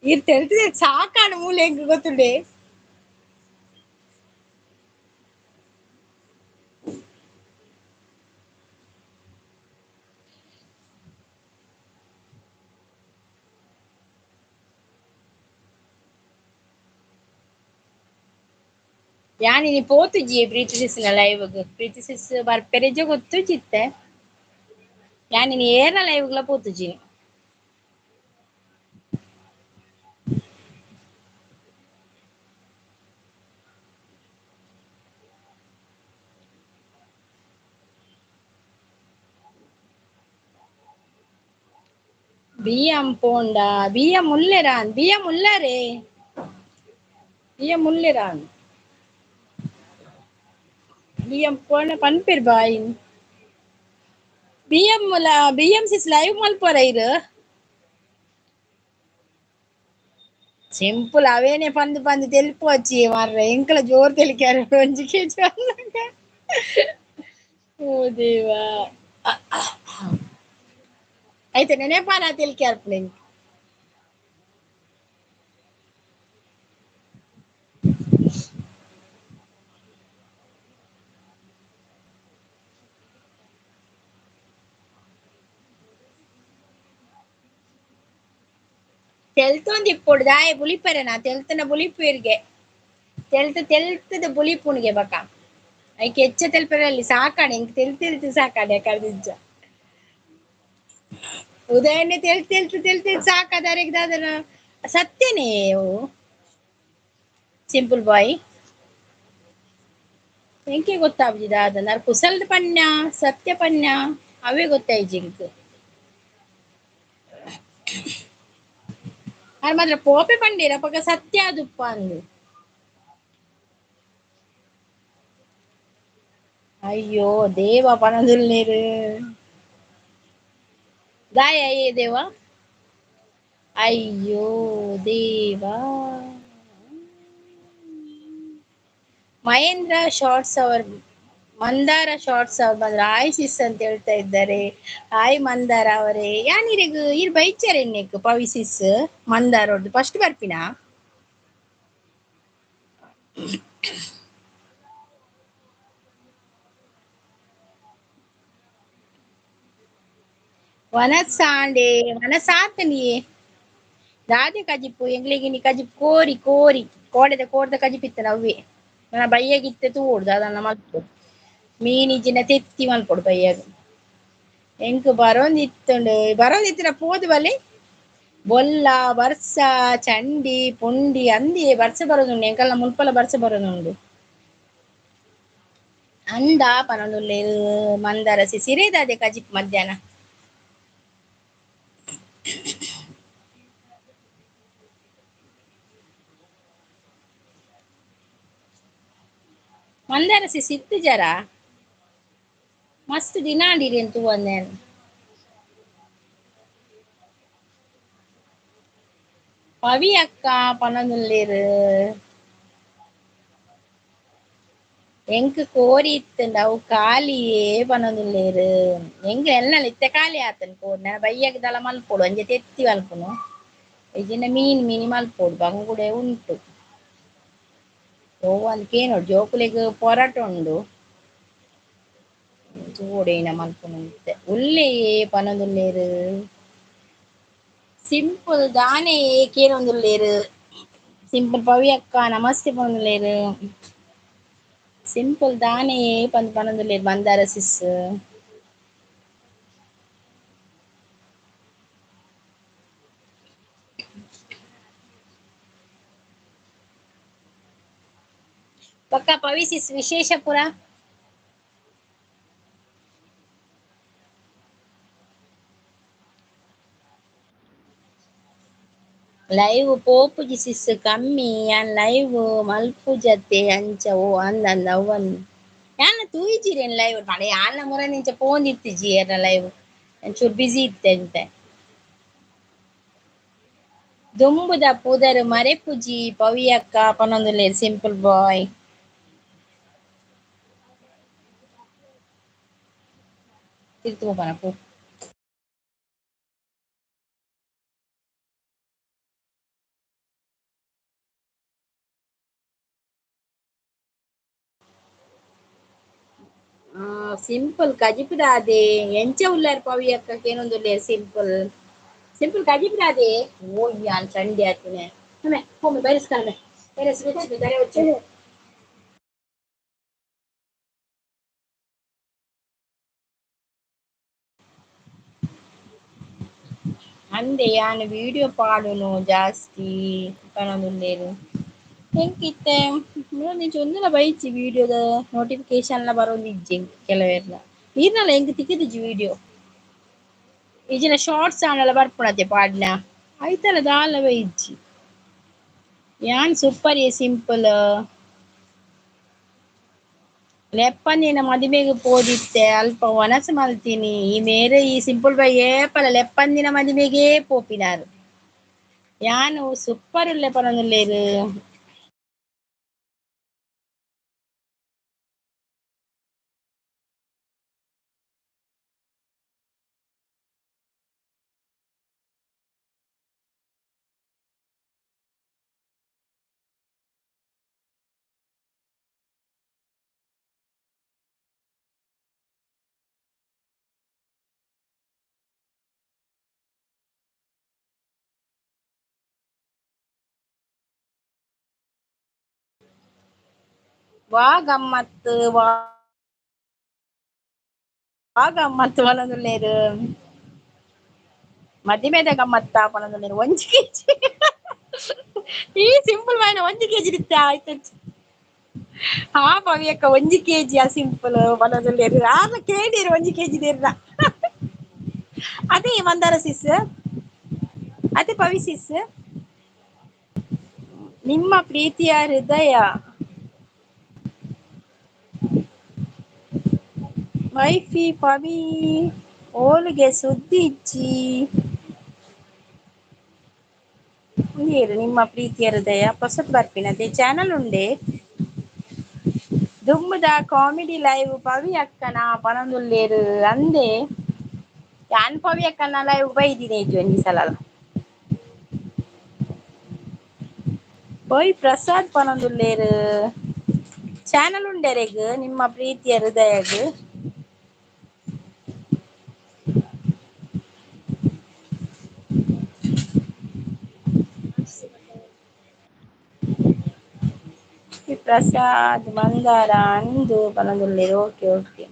ಇರ್ ತೆಲ್ತಿದೆ ಸಾಕಾಣ ಮೂಲೆ ಹೆಂಗ್ ಗೊತ್ತುಂಡೆ ಯಾನಿನಿ ಪೋತುಜಿ ಪ್ರೀತಿಸಿನ ಲೈವ್ಗ್ ಪ್ರೀತಿಸಿಸ್ ಬರ್ಪೆರೆಜ ಗೊತ್ತುಜಿತ್ತೆ ಯಾನಿನಿ ಏರ್ನ ಲೈವ್ಗ್ಲ ಪೋತುಜಿ బియ్యం పోండా బియ్యం ముల్లెరాన్ బియ్యం ముల్లరే బియ్యం ముల్లెరాన్ బియ్యం పోండ పన్పేర్ బాయిన్ బియ్యం ముల బియ్యం సిస్ లైవ్ మల్పొర ఇరు సింపుల్ అవేనే పంది పంది తెలిపోచ్చి మర్ర ఇంకల జోరు తెలికారు 1 kg ఓ దేవా అయితే నేనే పానా తెలికారు ತೆಲ್ತೊಂದು ಇಪ್ಪೊಡು ದಾಯ ಬುಲಿಪೆರೆನಾ ತೆಲ್ತನ ಬುಲಿಪೇರ್ಗೆ ತೆಲ್ತದ ಬುಲಿಪುಣಿಗೆ ಬಕ ಐಕೆ ಹೆಚ್ಚ ತೆಲ್ಪೆರಲ್ಲಿ ಸಾಕಾಣೆ ಇಂಕ್ ತೆಲ್ತು ಸಾಕಾಣೆ ಕರ್ದಿಜ್ಜ ಉದಯನ್ನೇ ತೆಲ್ತು ಸಾಕಾದರೆಗ್ ಅದರ ಸತ್ಯನೇ ಅವು ಸಿಂಪಲ್ ಬಾಯ್ ಎಂಕೆ ಗೊತ್ತಾಗ್ಬಿದ ಅದನ್ನ ಕುಸಲ್ದ ಪಣ್ಯ ಸತ್ಯ ಪಣ್ಯ ಅವೇ ಗೊತ್ತಾಯ್ಜಿಂಕ್ ಅದು ಮಾತ್ರ ಪೋಪೆ ಪಂಡೀರ ಪಕ್ಕ ಸತ್ಯ ದುಪ್ಪ ಅಂದು ಅಯ್ಯೋ ದೇವ ಪನದುಲ್ ನೀರು ದಾಯ ಅಯ್ಯೇ ದೇವ ಅಯ್ಯೋ ದೇವಾ ಮಹೇಂದ್ರ ಶಾರ್ಟ್ಸ್ ಅವರ್ ಮಂದಾರ ಶಾರ್ಟ್ಸ್ ಅವ್ರು ಬಂದ್ರೆ ಆಯ್ ಸಿಸ್ ಅಂತ ಹೇಳ್ತಾ ಇದ್ದಾರೆ ಆಯ್ ಮಂದಾರ ಅವರೇ ಯಾನಿರೆಗ್ ಇರ್ ಬೈಚಾರ ಎನ್ನೆಕ್ ಪವಿ ಸಿಸ್ ಮಂದಾರ ಅವ್ರದ್ದು ಫಸ್ಟ್ ಬರ್ಪಿನ ವನಸಾಂಡೆ ವನಸಾತನಿಯೇ ದಾದೆ ಕಜಿಪ್ಪು ಎಂಗ್ಲಿಗೆ ನೀ ಕಜಿಪ್ ಕೋರಿ ಕೋರಿ ಕೋಡದ ಕಜಿಪಿತ್ತನ ಅವೇ ನನ್ನ ಬಯ್ಯಗಿತ್ತೆ ತೂಡ್ದು ಅದನ್ನ ಮಲ್ಪೊಡು ಮೀನಿಜಿನ ತೆತ್ತಿ ಮಲ್ಪೊಡು ಬಯ್ಯಾಗ ಎಂಕ್ ಬರೋಂದಿತ್ತಿನ ಪೋದು ಬಲೆ ಬೊಲ್ಲ ಬರ್ಸ ಚಂಡಿ ಪುಂಡಿ ಅಂದಿ ಬರ್ಸ ಬರೋದುಂಡು ಎಂಕಲ್ನ ಮುಲ್ಪಲ ಬರ್ಸ ಬರೋದುಂಡು ಅಂದ ಪನೊಂದುಲ್ಲೇರು ಮಂದರಸಿ ಸಿರೇದಾದೆ ಕಜಿಪ್ ಮಧ್ಯಾಹ್ನ ಮಂದರಸಿ ಸಿತ್ತು ಜರ ಮಸ್ತ್ ದಿನಾಂಡಿರಿ ಅಂತ ತೂವನ್ನೇನು ಪವಿ ಅಕ್ಕ ಪನೊಂದುಲ್ಲೇರು ಎಂಕ್ ಕೋರಿ ಇತ್ತಂಡ ಅವು ಖಾಲಿಯೇ ಪನೊಂದುಲ್ಲೇರು ಎಂಕ್ ಎನ್ನಲ್ಲ ಇತ್ತೆ ಖಾಲಿ ಆತನ್ ಕೋರಿ ನನ್ನ ಬಯ್ಯಗ್ ದಲ ಮಲ್ಪೊಡು ಅಂಜೆ ತೆತ್ತಿ ಮಲ್ಪುನು ಇಜಿಂಡ ಮೀನಿ ಮಲ್ಪೊಡು ಬಂಗುಡೆ ಉಂಟು ಓ ಒಂದ್ ಕೇನೋಡು ಜೋಕುಲೆಗ್ ಪೊರಾಟ ಉಂಡು ತೂಡೆನ ಮಲ್ಪುನು ಉಲ್ಲೆಯೇ ಪನೊಂದುಲ್ಲೇರು ಸಿಂಪಲ್ ದಾನೆ ಕೇನೊಂದುಲ್ಲೇರು ಸಿಂಪಲ್ ಪವಿ ಅಕ್ಕ ನಮಸ್ತೆ ಪನೊಂದುಲ್ಲೇರು ಸಿಂಪಲ್ ದಾನೆ ಪನೊಂದುಲ್ಲೇರು ಮಂದಾರ ಸಿಸ್ ಪಕ್ಕ ಪವಿ ಸಿಸ್ ವಿಶೇಷ ಪುರ ಲೈವ್ ಪೋಪುಜಿ ಸಿಸ್ ಕಮ್ಮಿ ಯಾನ್ ಲೈವ್ ಮಲ್ಪುಜತೆ ಅಂಚ ಓ ಅಂದ ಅವನ್ ಯಾನ ತೂಯಿಜಿರೇನ್ ಲೈವ್ ಮಾಡಿ ಯಾನ ಮುರ ನಿಂಚ ಫೋನ್ ಇತ್ತಿಜಿ ಏರ್ನ ಲೈವ್ ಒಂಚೂರು ಬಿಸಿ ಇತ್ತೆ ಅಂತೆ ದುಂಬುದ ಪುದರ್ ಮರೆ ಪುಜಿ ಪವಿಯಕ್ಕ ಪನೊಂದುಲ್ಲೇರ್ ಸಿಂಪಲ್ ಬಾಯ್. ತಿರ್ತ್ ಪೋಪನ ಪೋ. ಸಿಂಪಲ್ ಕಜಿಪಿದಾದೆ ಎಂಚ ಉಲ್ಲಾರ್ ಪವಿ ಅಕ್ಕಕ್ ಏನೊಂದುಲ್ಲೇರ್ ಸಿಂಪಲ್ ಸಿಂಪಲ್ ಕಜಿಪಿದಾದೆ ಓ ಯಾನ್ ಚಂಡಿ ಆತಿನೆ ಒಮ್ಮೆ ಒಮ್ಮೆ ಬೈರಿಸ್ಕಣಮೆ ಬೈರಸ್ ಮುಚ್ಚಿದೆ ತಲೆ ಹೊಚ್ಚು ಅಂದೆ ಯಾನ್ ವಿಡಿಯೋ ಪಾಡುನು ಜಾಸ್ತಿ ಪನೊಂದುಲ್ಲೇರ್ ಎಂಕಿತ್ತೆ ಮೂರ್ನಿಂಚ ಒಂದಿನ ಬೈಚಿ ವಿಡಿಯೋದ ನೋಟಿಫಿಕೇಶನ್ಲ ಬರೋಂದಿಜ್ಜಿ ಕೆಲವೆರ್ನ ಈರ್ನಲ ಎಂಕ್ ತಿಕ್ಕಿದಿಜ್ಜಿ ವಿಡಿಯೋ ಇಜಿನ ಶಾರ್ಟ್ಸ್ ಆಂಡಲ ಬರ್ಪುನತೆ ಪಾಡ್ನ ಐತಲ ದಾಲ ಬೈಚಿ ಯಾನ್ ಸೂಪರ್ ಸಿಂಪಲ್ ಲೆಪ್ಪಂದಿನ ಮದಿಮೆಗ್ ಪೋದಿತ್ತೆ ಅಲ್ಪ ವನಸ್ ಮಲ್ತೀನಿ ಈ ಮೇರೆ ಈ ಸಿಂಪಲ್ ಬೈ ಏಪಲ ಲೆಪ್ಪಂದಿನ ಮದಿಮೆಗೇ ಪೋಪಿನಾರ್ ಯಾನ್ ಸೂಪರ್ ಉಲ್ಲೆ ಪನೊಂದುಲ್ಲೇರ್ ವಾ ಗಮ್ಮತ್ ವಾ ಗಮ್ಮತ್ ಪನೊಂದುಲ್ಲೇರ್ ಮದಿಮೆದ ಗಮ್ಮತ್ತ ಪನೊಂದುಲ್ಲೇರ್ ಒಂಜಿ ಕೆಜಿ ಈ ಸಿಂಪಲ್ ಮಾಯ್ನ ಒಂಜಿ ಕೆಜಿ ದಿತ್ತ ಆಯ್ತಂಚಿ ಹಾ ಪವಿ ಅಕ್ಕ ಒಂಜಿ ಕೆಜಿ ಆ ಸಿಂಪಲ್ ಪನೊಂದುಲ್ಲೇರ್ ಆರ್ಲ ಕೇಳೀರ್ ಒಂಜಿ ಕೆಜಿ ದೇರ್ನ ಅದೇ ಮಂದಾರ ಸಿಸ್ ಅದೇ ಪವಿ ಸಿಸ್ ನಿಮ್ಮ ಪ್ರೀತಿಯ ಹೃದಯ ವೈಫಿ ಪವಿ ಓಲ್ಗೆ ಸುದ್ದಿ ಇಜ್ಜಿ ನೀರು ನಿಮ್ಮ ಪ್ರೀತಿಯ ಹೃದಯ ಪೊಸತ್ ಬರ್ಪಿನದೆ ಚಾನಲ್ ಉಂಡೆ ದುಂಬುದ ಕಾಮಿಡಿ ಲೈವ್ ಪವಿ ಅಕ್ಕನ ಪನೊಂದುಲ್ಲೇರ್ ಅಂದೆ ಯಾನ್ ಪವಿ ಅಕ್ಕನ ಲೈವ್ ಬೈದಿನೇಜ್ ಒಂಜಿ ಸಲಾಲ ಓಯ್ ಪ್ರಸಾದ್ ಪನೊಂದುಲ್ಲೇರ್ ಚಾನಲ್ ಉಂಡೆರೆಗ್ ನಿಮ್ಮ ಪ್ರೀತಿಯ ಹೃದಯಗ್ ಪ್ರಸಾದ್ ಮಂದಾರ ಅಂದು ಪನೊಂದುಲ್ಲೇರ್ ಓಕೆ ಓಕೆ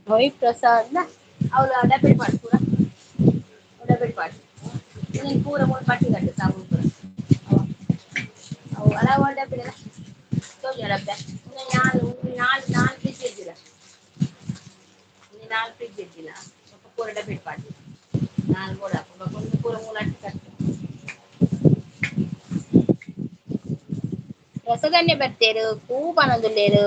ಓಯ್ ಪ್ರಸಾದ್ ನ ಅವ್ಲು ಡಬ್ಬೆಡ್ ಪಾಡ್ ಪೂರ ಡಬ್ಬೆಡ್ ಪಾಡ್ ಇನ್ನೇನ್ ಪೂರ ಮೂಲು ಪಟ್ಟಿ ಕಟ್ಟು ಸಾಬೂನ್ ಪೂರ ಅವು ಅಲ ಡಬ್ಬೆಡ್ ತೋಜುನ ಡಬ್ಬೆ ನಾಲ್ ಫ್ರಿಡ್ಜ್ ಇಜ್ಜಿಲ ನಾಲ್ ಫ್ರಿಡ್ಜ್ ಇಜ್ಜಿಲ ಪೂರ ಡಬ್ಬೆಡ್ ಪಾಡ್ ನಾಲ್ ಬೋಡ ಪೂರ ಮೂಲು ಅಟ್ಟಿ ಕಟ್ಟು ರಸಗನ್ನೆ ಬರ್ತೆರ್ ಪೂ ಪನೊಂದುಲ್ಲೇರ್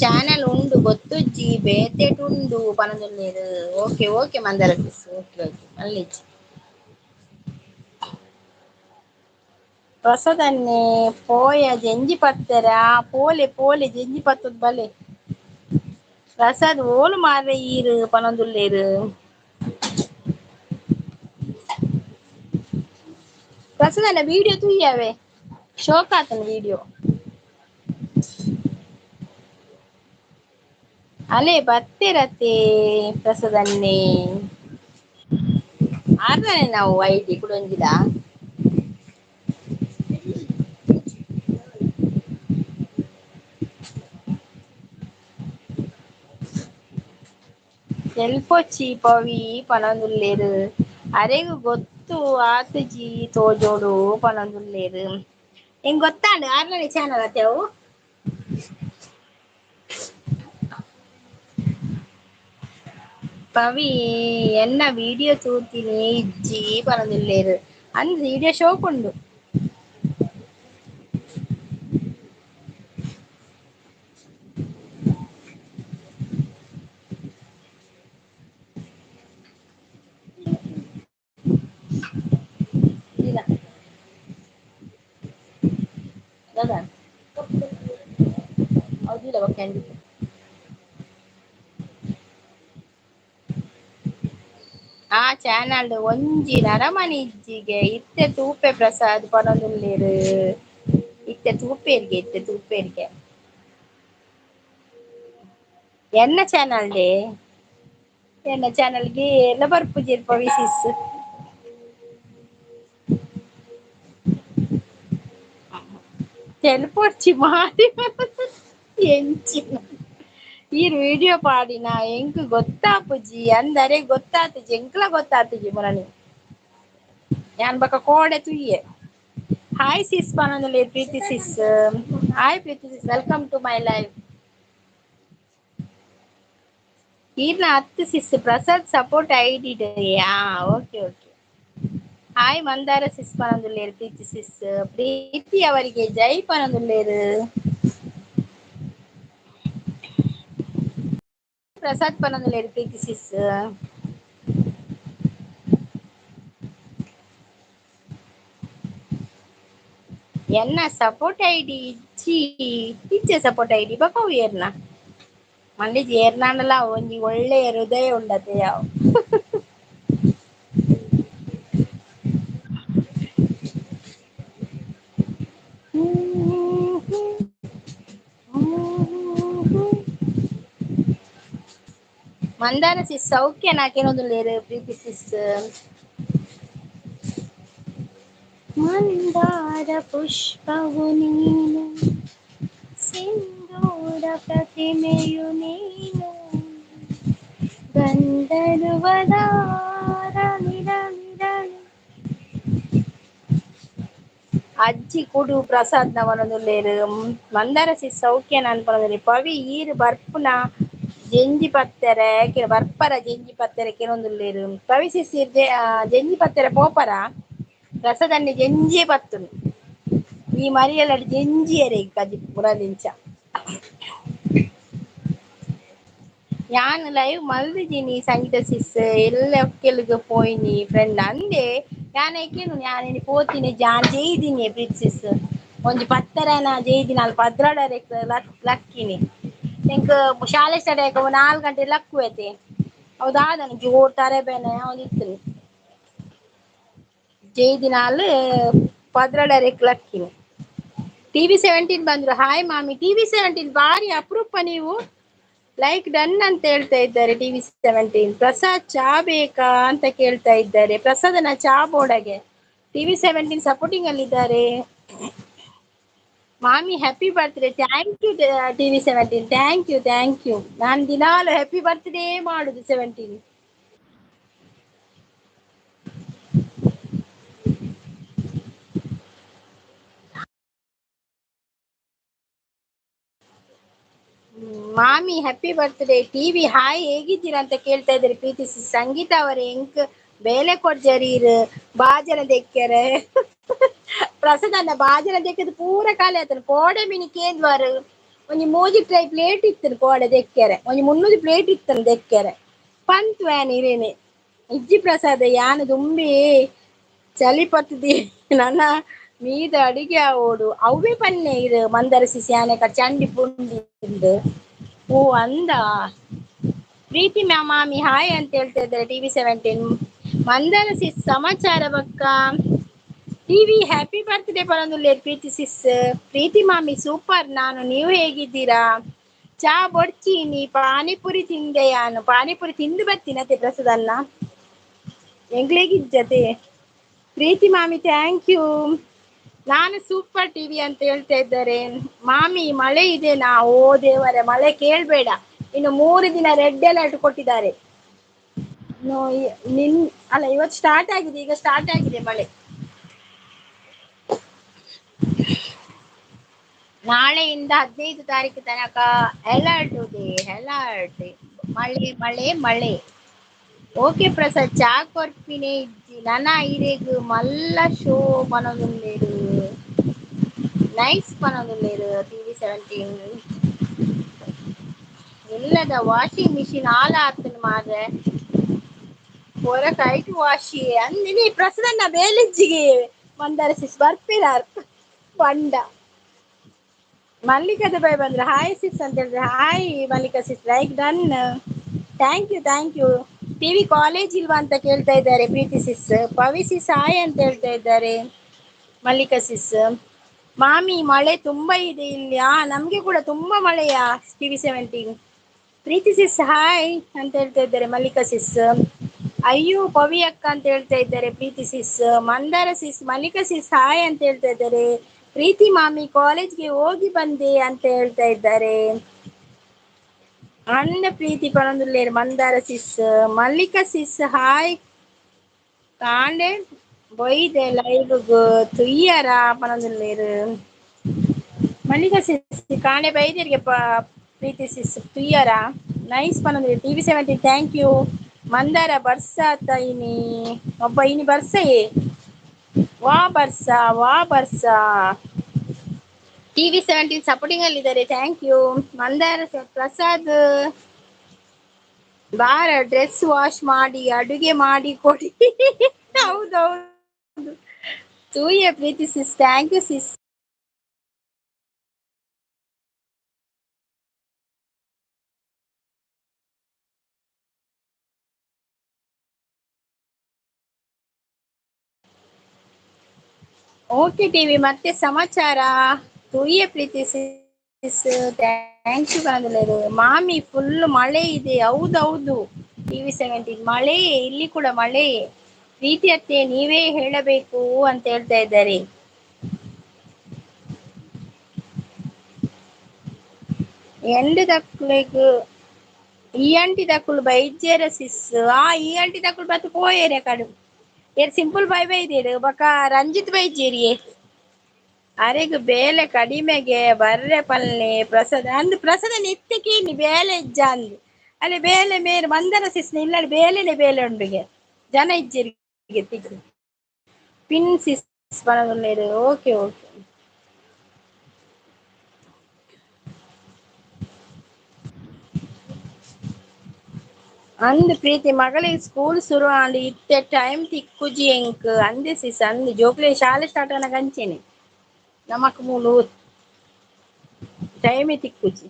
ಚಾನಲ್ ಉಂಡು ಗೊತ್ತುಜ್ಜಿ ಬೇತೆಟ್ ಉಂಡು ಪನೊಂದುಲ್ಲೇರ್ okay okay Mandara miss okay okay ಮಲ್ಲಿಚ್ ಪ್ರಸದನ್ನೆ ಪೋಯ ಜಂಜಿ ಪತ್ತರ ಪೋಲೆ ಪೋಲೆ ಜಂಜಿ ಪತ್ತದ್ ಬಲೆ ಪ್ರಸಾದ್ ಓಲು ಮಾರ ಈರ್ ಪನೊಂದುಲ್ಲೇರ್ ಪ್ರಸದನ ವೀಡಿಯೋ ತೂಯವೆ ಶೋಕ್ ಆತನ ವೀಡಿಯೋ ಅಲೆ ಬರ್ತಿರತ್ತೆ ಪ್ರಸದನ್ನೆ ಆರ್‌ಲನೆ ನಾವು ಐಡಿ ಕುಡೊಂಜಿದ ಎಲ್ಪೊಚ್ಚಿ ಪವಿ ಪನೊಂದುಲ್ಲೇರ್ ಅರೆಗ್ ಗೊತ್ತು ಆತಜಿ ತೋಜೋಡು ಪನೊಂದುಲ್ಲೇರ್ ಎಂಗ್ ಗೊತ್ತಾಂಡ್ ಆರ್‌ಲನೆ ಚಾನಲ್ ಅತ್ತೆವು ಪವಿ ಎನ್ನ ವೀಡಿಯೋ ತೂತಿನಿ ಇಜ್ಜಿ ಪನೊಂದುಲ್ಲೇರ್ ಅಂದ್ ವೀಡಿಯೋ ಶೋಕುಂಡು ಹೌದಿಲ್ಲ ಕ್ಯಾಂಡಿ ಆ ಚಾನಲ್ ಒಂಜಿ ನರಮನಿ ಇಜ್ಜಿಗೆ ಇತ್ತೆ ತೂಪೆ ಪ್ರಸಾದ್ ಪನೊಂದುಲ್ಲೆರ್ ಇತ್ತೆ ತೂಪೇರಿಗೆ ಎನ್ನ ಚಾನಲ್ಡೆ ಎನ್ನ ಚಾನಲ್ಗೆ ಎಲ್ಲ ಬರ್ಪುಜೆರ್ ವಿಸಿಸ್ ತೆಲುಪೊಡ್ಚಿ ಮಾರಿ ಎಂಚಿನ ಈರ್ ವಿಡಿಯೋ ಪಾಡಿನ ಎಂಕ್ ಗೊತ್ತಾಪುಜಿ ಅಂದರೆ ಗೊತ್ತಾತುಜಿ ಎಂಕ್ಲ ಗೊತ್ತಾತುಜಿ ಪುನನಿ ಯಾನ್ ಬಕ್ಕ ಕೋಡೆ ತುಯ್ಯೆ ಹಾಯ್ ಸಿಸ್ ಪನೊಂದುಲ್ಲೆರ್ Preethi sis hi Preethi sis welcome to my life ಈರ್ನ ಅತ್ತು sis Prasad support I did okay okay hi Mandara sis ಪನೊಂದುಲ್ಲೆರ್ ಪ್ರೀತಿ ಸಿಸ್ ಪ್ರೀತಿ ಅವರಿಗೆ ಜೈ ಪನೊಂದುಲ್ಲೆರ್ ಪ್ರಸಾದ್ ಪನೊಂದುಲ್ಲೆರ್ ಪ್ರೀತಿ ಸಿಸ್ ಎನ್ನ ಸಪೋರ್ಟ್ ಐಡಿ ಇಜ್ಜಿ ಇಜ್ಜೆ ಸಪೋರ್ಟ್ ಐಡಿ ಬಕ ಉಯರ್ನ ಮಲ್ಲಿಜಿ ಏರ್ನಾಂಡಲ ಒಂಜಿ ಒಳ್ಳೆ ಹೃದಯ ಉಂಡತೆ ಯಾವ್ ಮಂದಾರ ಸಿಸ್ ಸೌಖ್ಯ ನಾಕೇನೊಂದುಲ್ಲೆರ್ ಪ್ರೀತಿ ಸಿಸ್ ಮಂದಾರ ಪುಷ್ಪವು ನೀನು ಸಿಂಧೂರ ಪ್ರತಿಮೆಯು ನೀನು ಗಂಧರ್ವದಾರ ಅಜ್ಜಿ ಕುಡು ಪ್ರಸಾದ್ ನವನದುಲ್ಲೇರು ಮಂದಾರ ಸಿಸ್ ಸೌಖ್ಯ ಅನ್ಪನದಲ್ಲಿ ಪವಿ ಈರ್ ಬರ್ಪುನ ಜೆಂಜಿ ಪತ್ತೆರೆ ಬರ್ಪರ ಜೆಂಜಿ ಪತ್ತೆರೆ ಕೆಲವೊಂದುಲ್ಲೇರು ಪವಿ ಸಿಸ್ ಜೆಂಜಿ ಪತ್ತೆರೆ ಪೋಪರ ಪ್ರಸಾದನ್ನ ಜೆಂಜಿಯೇ ಪತ್ತುಂಡು ಈ ಮರಿಯಲಡ್ ಜೆಂಜಿಯರೆ ಕಜಿ ಪುರದಿಂಚ ಯಾನ್ ಲೈವ್ ಮಲ್ದಿದ್ದೀನಿ ಸಂಗೀತ ಸಿಸ್ ಎಲ್ಲ ಒಕ್ಕೆಲ್ಗ್ ಪೋಯಿನಿ ಫ್ರೆಂಡ್ ಅಂದೆ ಯಾನ್ ಪೋತೀನಿ ಜಾನ್ ಜೈದಿನಿ ಪ್ರೀತಿ ಸಿಸ್ ಒಂಜಿ ಪತ್ತರೆನ ಜೈದಿನ ಅಲ್ಪ ಅದ್ರಾಡರೆಕ್ ಲಕ್ಕಿನಿ ಎಂಕ್ ಶಾಲೆ ಸ್ಟಾರ್ಟ್ ಆಯ್ಕ 4 ಗಂಟೆ ಲಕ್ಕುವೆತೆ ಅವದಾದನ ಜೋರ್ ತರೆಬೇನೆ ಅವೊಂದು ಇತ್ತುಂಡು ಜೈದಿನಾಲ್ ಪದ್ರಾಡರೆಕ್ ಲಕ್ಕಿನಿ TV17 ಬಂದ್ರು ಹಾಯ್ ಮಾಮಿ TV17 ಬಾರಿ ಅಪರೂಪ ನೀವು ಲೈಕ್ ಡನ್ ಅಂತ ಹೇಳ್ತಾ ಇದ್ದಾರೆ TV17 ಪ್ರಸಾದ್ ಚಾ ಬೇಕಾ ಅಂತ ಕೇಳ್ತಾ ಇದ್ದಾರೆ ಪ್ರಸಾದನ ಚಾ ಬೋರ್ಡಗೆ TV17 ಸಪೋರ್ಟಿಂಗ್ ಅಲ್ಲಿ ಇದ್ದಾರೆ ಮಾಮಿ happy birthday thank you TV17 thank you ನಾನು ದಿನಾಲು ಹ್ಯಾಪಿ ಬರ್ತ್ಡೇ ಮಾಡುದು 17 ಮಾಮಿ ಹ್ಯಾಪಿ ಬರ್ತ್ಡೇ ಟಿವಿ ಹಾಯ್ ಹೇಗಿದ್ದೀರಾ ಅಂತ ಕೇಳ್ತಾ ಇದ್ದಾರೆ ಪ್ರೀತಿ ಸಂಗೀತ ಅವರ ಎಂಕ್ ಬೇಲೆ ಕೊಡ್ಜರೀರ್ ಬಾಜನ ದೆಕ್ಕೆರೆ ಪ್ರಸಾದನ್ನ ಬಾಜನ ದೆಕ್ಕದು ಪೂರ ಖಾಲಿ ಆತನ ಕೋಡೆ ಮಿನಿ ಕೇಂದ್ವಾರು ಒಂಜಿ ಮೂಜಿ ಟ್ರೈ ಪ್ಲೇಟ್ ಇತ್ತನು ಕೋಡೆ ದೆಕ್ಕೆರೆ ಒಂಜಿ 300 ಪ್ಲೇಟ್ ಇತ್ತನು ದೆಕ್ಕೆರೆ ಪಂತ್ ವ್ಯಾನ್ ಇರೇನೆ ಇಜ್ಜಿ ಪ್ರಸಾದ ಯಾನ್ ದುಂಬಿ ಚಲಿ ಪತ್ತದಿ ನನ್ನ ಮೀದ ಅಡಿಗೆ ಆವೋಡು ಅವೇ ಪನ್ನೆ ಇರು ಮಂದರ ಸಿಸಿ ಆನೆ ಚಂಡಿ ಪುಂಡಿ ಓ ಅಂದ ಪ್ರೀತಿ ಮಾಮಿ ಹಾಯ್ ಅಂತ ಹೇಳ್ತಾ ಇದ್ದಾರೆ TV17 ಮಂದರ ಸಿಸ್ ಸಮಾಚಾರ ಬಕ್ಕ ಟಿವಿ ಹ್ಯಾಪಿ ಬರ್ತ್ಡೇ ಪರಂದುಲ್ಲೇರ್ ಪ್ರೀತಿ ಸಿಸ್ ಪ್ರೀತಿ ಮಾಮಿ ಸೂಪರ್ ನಾನು ನೀವು ಹೇಗಿದ್ದೀರಾ ಚಾ ಬೊಡ್ಚೀನಿ ಪಾನಿಪುರಿ ತಿಂದೆಯಾನು ಪಾನಿಪುರಿ ತಿಂದು ಬರ್ತೀನತೆ ಪ್ರಸದನ್ನ ಎಂಗ್ಲೇಗಿಜ್ಜತೆ ಪ್ರೀತಿ ಮಾಮಿ ಥ್ಯಾಂಕ್ ಯು ನಾನು ಸೂಪರ್ ಟಿವಿ ಅಂತ ಹೇಳ್ತಾ ಇದ್ದಾರೆ ಮಾಮಿ ಮಳೆ ಇದೆನಾ ಓ ದೇವರೇ ಮಳೆ ಕೇಳ್ಬೇಡ ಇನ್ನು 3 ದಿನ ರೆಡ್ ಅಲರ್ಟ್ ಕೊಟ್ಟಿದ್ದಾರೆ ಅಲ್ಲ ಇವತ್ತು ಸ್ಟಾರ್ಟ್ ಆಗಿದೆ ಈಗ ಸ್ಟಾರ್ಟ್ ಆಗಿದೆ ಮಳೆ ನಾಳೆಯಿಂದ 15 ತಾರೀಕು ತನಕ ಅಲರ್ಟ್ ಇದೆ ಅಲರ್ಟ್ ಮಳೆ ಮಳೆ ಮಳೆ ಓಕೆ ಪ್ರಸಾದ್ ಚಾ ಕೊರ್ಪಿನೇ ಇಜ್ಜಿ ನನ್ನ ಐರೆಗ್ ಮಲ್ಲ ಶೋ ಪನೊಂದುಲ್ಲೆರ್ ನೈಸ್ ಪನೊಂದುಲ್ಲೆರ್ TV17 ಇಲ್ಲದ ವಾಷಿಂಗ್ ಮಿಷಿನ್ ಆಲ ಆತನ ಮಾರೆ ಹೊರ ಕೈಟ್ ವಾಶಿ ಅಂದಿನಿ ಪ್ರಸದನ್ನ ಬೇಲಿಜ್ಜಿಗೆ ಮಂದಾರ ಸಿಸ್ ಬರ್ಪಿರಾರ್ ಪಂಡ ಮಲ್ಲಿಕದ ಬೈ ಬಂದ್ರೆ ಹಾಯ್ ಸಿಸ್ ಅಂತ ಹೇಳಿದ್ರೆ hi Mallika sis like done. Thank you. TV college ಇಲ್ವಾ ಅಂತ ಕೇಳ್ತಾ ಇದ್ದಾರೆ ಪ್ರೀತಿ ಸಿಸ್. ಪವಿ ಸಿಸ್ ಹಾಯ್ ಅಂತ ಹೇಳ್ತಾ ಇದ್ದಾರೆ ಮಲ್ಲಿಕಾ ಸಿಸ್. ಮಾಮಿ ಮಳೆ ತುಂಬಾ ಇದೆ ಇಲ್ಲಿ. ನಮ್ಗೆ ಕೂಡ ತುಂಬಾ ಮಳೆಯಾ TV17. ಪ್ರೀತಿ ಸಿಸ್ ಹಾಯ್ ಅಂತ ಹೇಳ್ತಾ ಇದ್ದಾರೆ ಮಲ್ಲಿಕಾ ಸಿಸ್. ಅಯ್ಯೋ ಪವಿ ಅಕ್ಕ ಅಂತ ಹೇಳ್ತಾ ಇದ್ದಾರೆ ಪ್ರೀತಿ ಸಿಸ್. Mandara sis Mallika sis hi ಅಂತ ಹೇಳ್ತಾ ಇದ್ದಾರೆ. ಪ್ರೀತಿ ಮಾಮಿ ಕಾಲೇಜ್ಗೆ ಹೋಗಿ ಬಂದೆ ಅಂತ ಹೇಳ್ತಾ ಇದ್ದಾರೆ. ಅಣ್ಣ ಪ್ರೀತಿ ಪನೊಂದುಲ್ಲೇರು Mandara sis. Mallika sis hi ಕಾಂಡೆ ಬೊಯ್ದೆ ಲೈವ್ಗ್ ತುಯ್ಯರ ಪನೊಂದುಲ್ಲೇರು. ಮಲ್ಲಿಕಾ ಸಿಸ್ ಕಾಂಡೆ ಬೈದೆರ್ಗೆ ಪ್ರೀತಿ ಸಿಸ್ ತುಯ್ಯರ ನೈಸ್ ಪನೊಂದುಲ್ಲೇರು TV17 ಥ್ಯಾಂಕ್ ಯು. ಮಂದಾರ ಬರ್ಸಾತ ಇನಿ ಒಬ್ಬ ಇನಿ ಬರ್ಸಯೇ ವಾ ಬರ್ಸಾ TV17 ಸಪೋರ್ಟಿಂಗ್ ಅಲ್ಲಿ ಇದ್ದಾರೆ ಥ್ಯಾಂಕ್ ಯು. ಮಂದಾರ ಪ್ರಸಾದ್ ಬಾರ ಡ್ರೆಸ್ ವಾಶ್ ಮಾಡಿ ಅಡುಗೆ ಮಾಡಿ ಕೊಡಿ. ಹೌದೌದು ತೂಯ Preethi sis thank you sis. Okay TV ಮತ್ತೆ ಸಮಾಚಾರ ತೂಯ ಪ್ರೀತಿ ಸಿಸ್ ಥ್ಯಾಂಕ್ ಯು ಬಂದಲೇರು. ಮಾಮಿ ಫುಲ್ ಮಳೆ ಇದೆ. ಹೌದೌದು TV17 ಮಳೆ ಇಲ್ಲಿ ಕೂಡ ಮಳೆ. ಪ್ರೀತಿ ಅತ್ತೆ ನೀವೇ ಹೇಳಬೇಕು ಅಂತ ಹೇಳ್ತಾ ಇದ್ದಾರೆ. ಎಂಡ್ ದಕ್ಲೆಗ್ ಈ ಆಂಟಿ ದಕ್ಕುಲು ಬೈಜೇರ ಸಿಸ್. ಈ ಆಂಟಿ ದಕ್ಕುಲು ಬತ್ತು ಪೋಯೇರೆ ಕಡು ಸಿಂಪಲ್ ಬೈ ಬೈದೇರು ಬಕ ರಂಜಿತ್ ಬೈಜೇರಿಯೇ ಅರೆಗ್ ಬೇಲೆ ಕಡಿಮೆಗೆ ಬರ್ರೆ ಪಲ್ಲೆ ಪ್ರಸಾದ ಅಂದ್ ಪ್ರಸಾದ ನೆತ್ತಕೇನಿ ಬೇಲೆ ಇಜ್ಜ ಅಂದ್ ಅಲ್ಲಿ ಬೇಲೆ ಮೇರು ಮಂದರ ಸಿಸ್ನ ಇಲ್ಲಡಿ ಬೇಲೆನೆ ಬೇಲೆ ಉಂಡುಗೆ ಜನ ಇಜ್ಜೆರಿಗೆ ತಿಕ್ಕು ಪಿನ್ ಸಿಸ್ ಪನೊಂದುಲ್ಲೇರು. ಓಕೆ ಅಂದ್ ಪ್ರೀತಿ ಮಗಳಿಗೆ ಸ್ಕೂಲ್ ಶುರು ಆಂಡ್ ಇತ್ತೆ ಟೈಮ್ ತಿಕ್ಕುಜಿ ಎಂಕ್ ಅಂದೆ ಸಿಸ್ ಅಂದ್ ಜೋಕ್ಲೆ ಶಾಲೆ ಸ್ಟಾರ್ಟ್ ಆನ ಕಂಚೆನೆ ನಮಕ್ ಮೂಲು ಟೈಮೇ ತಿಕ್ಕುಜಿ.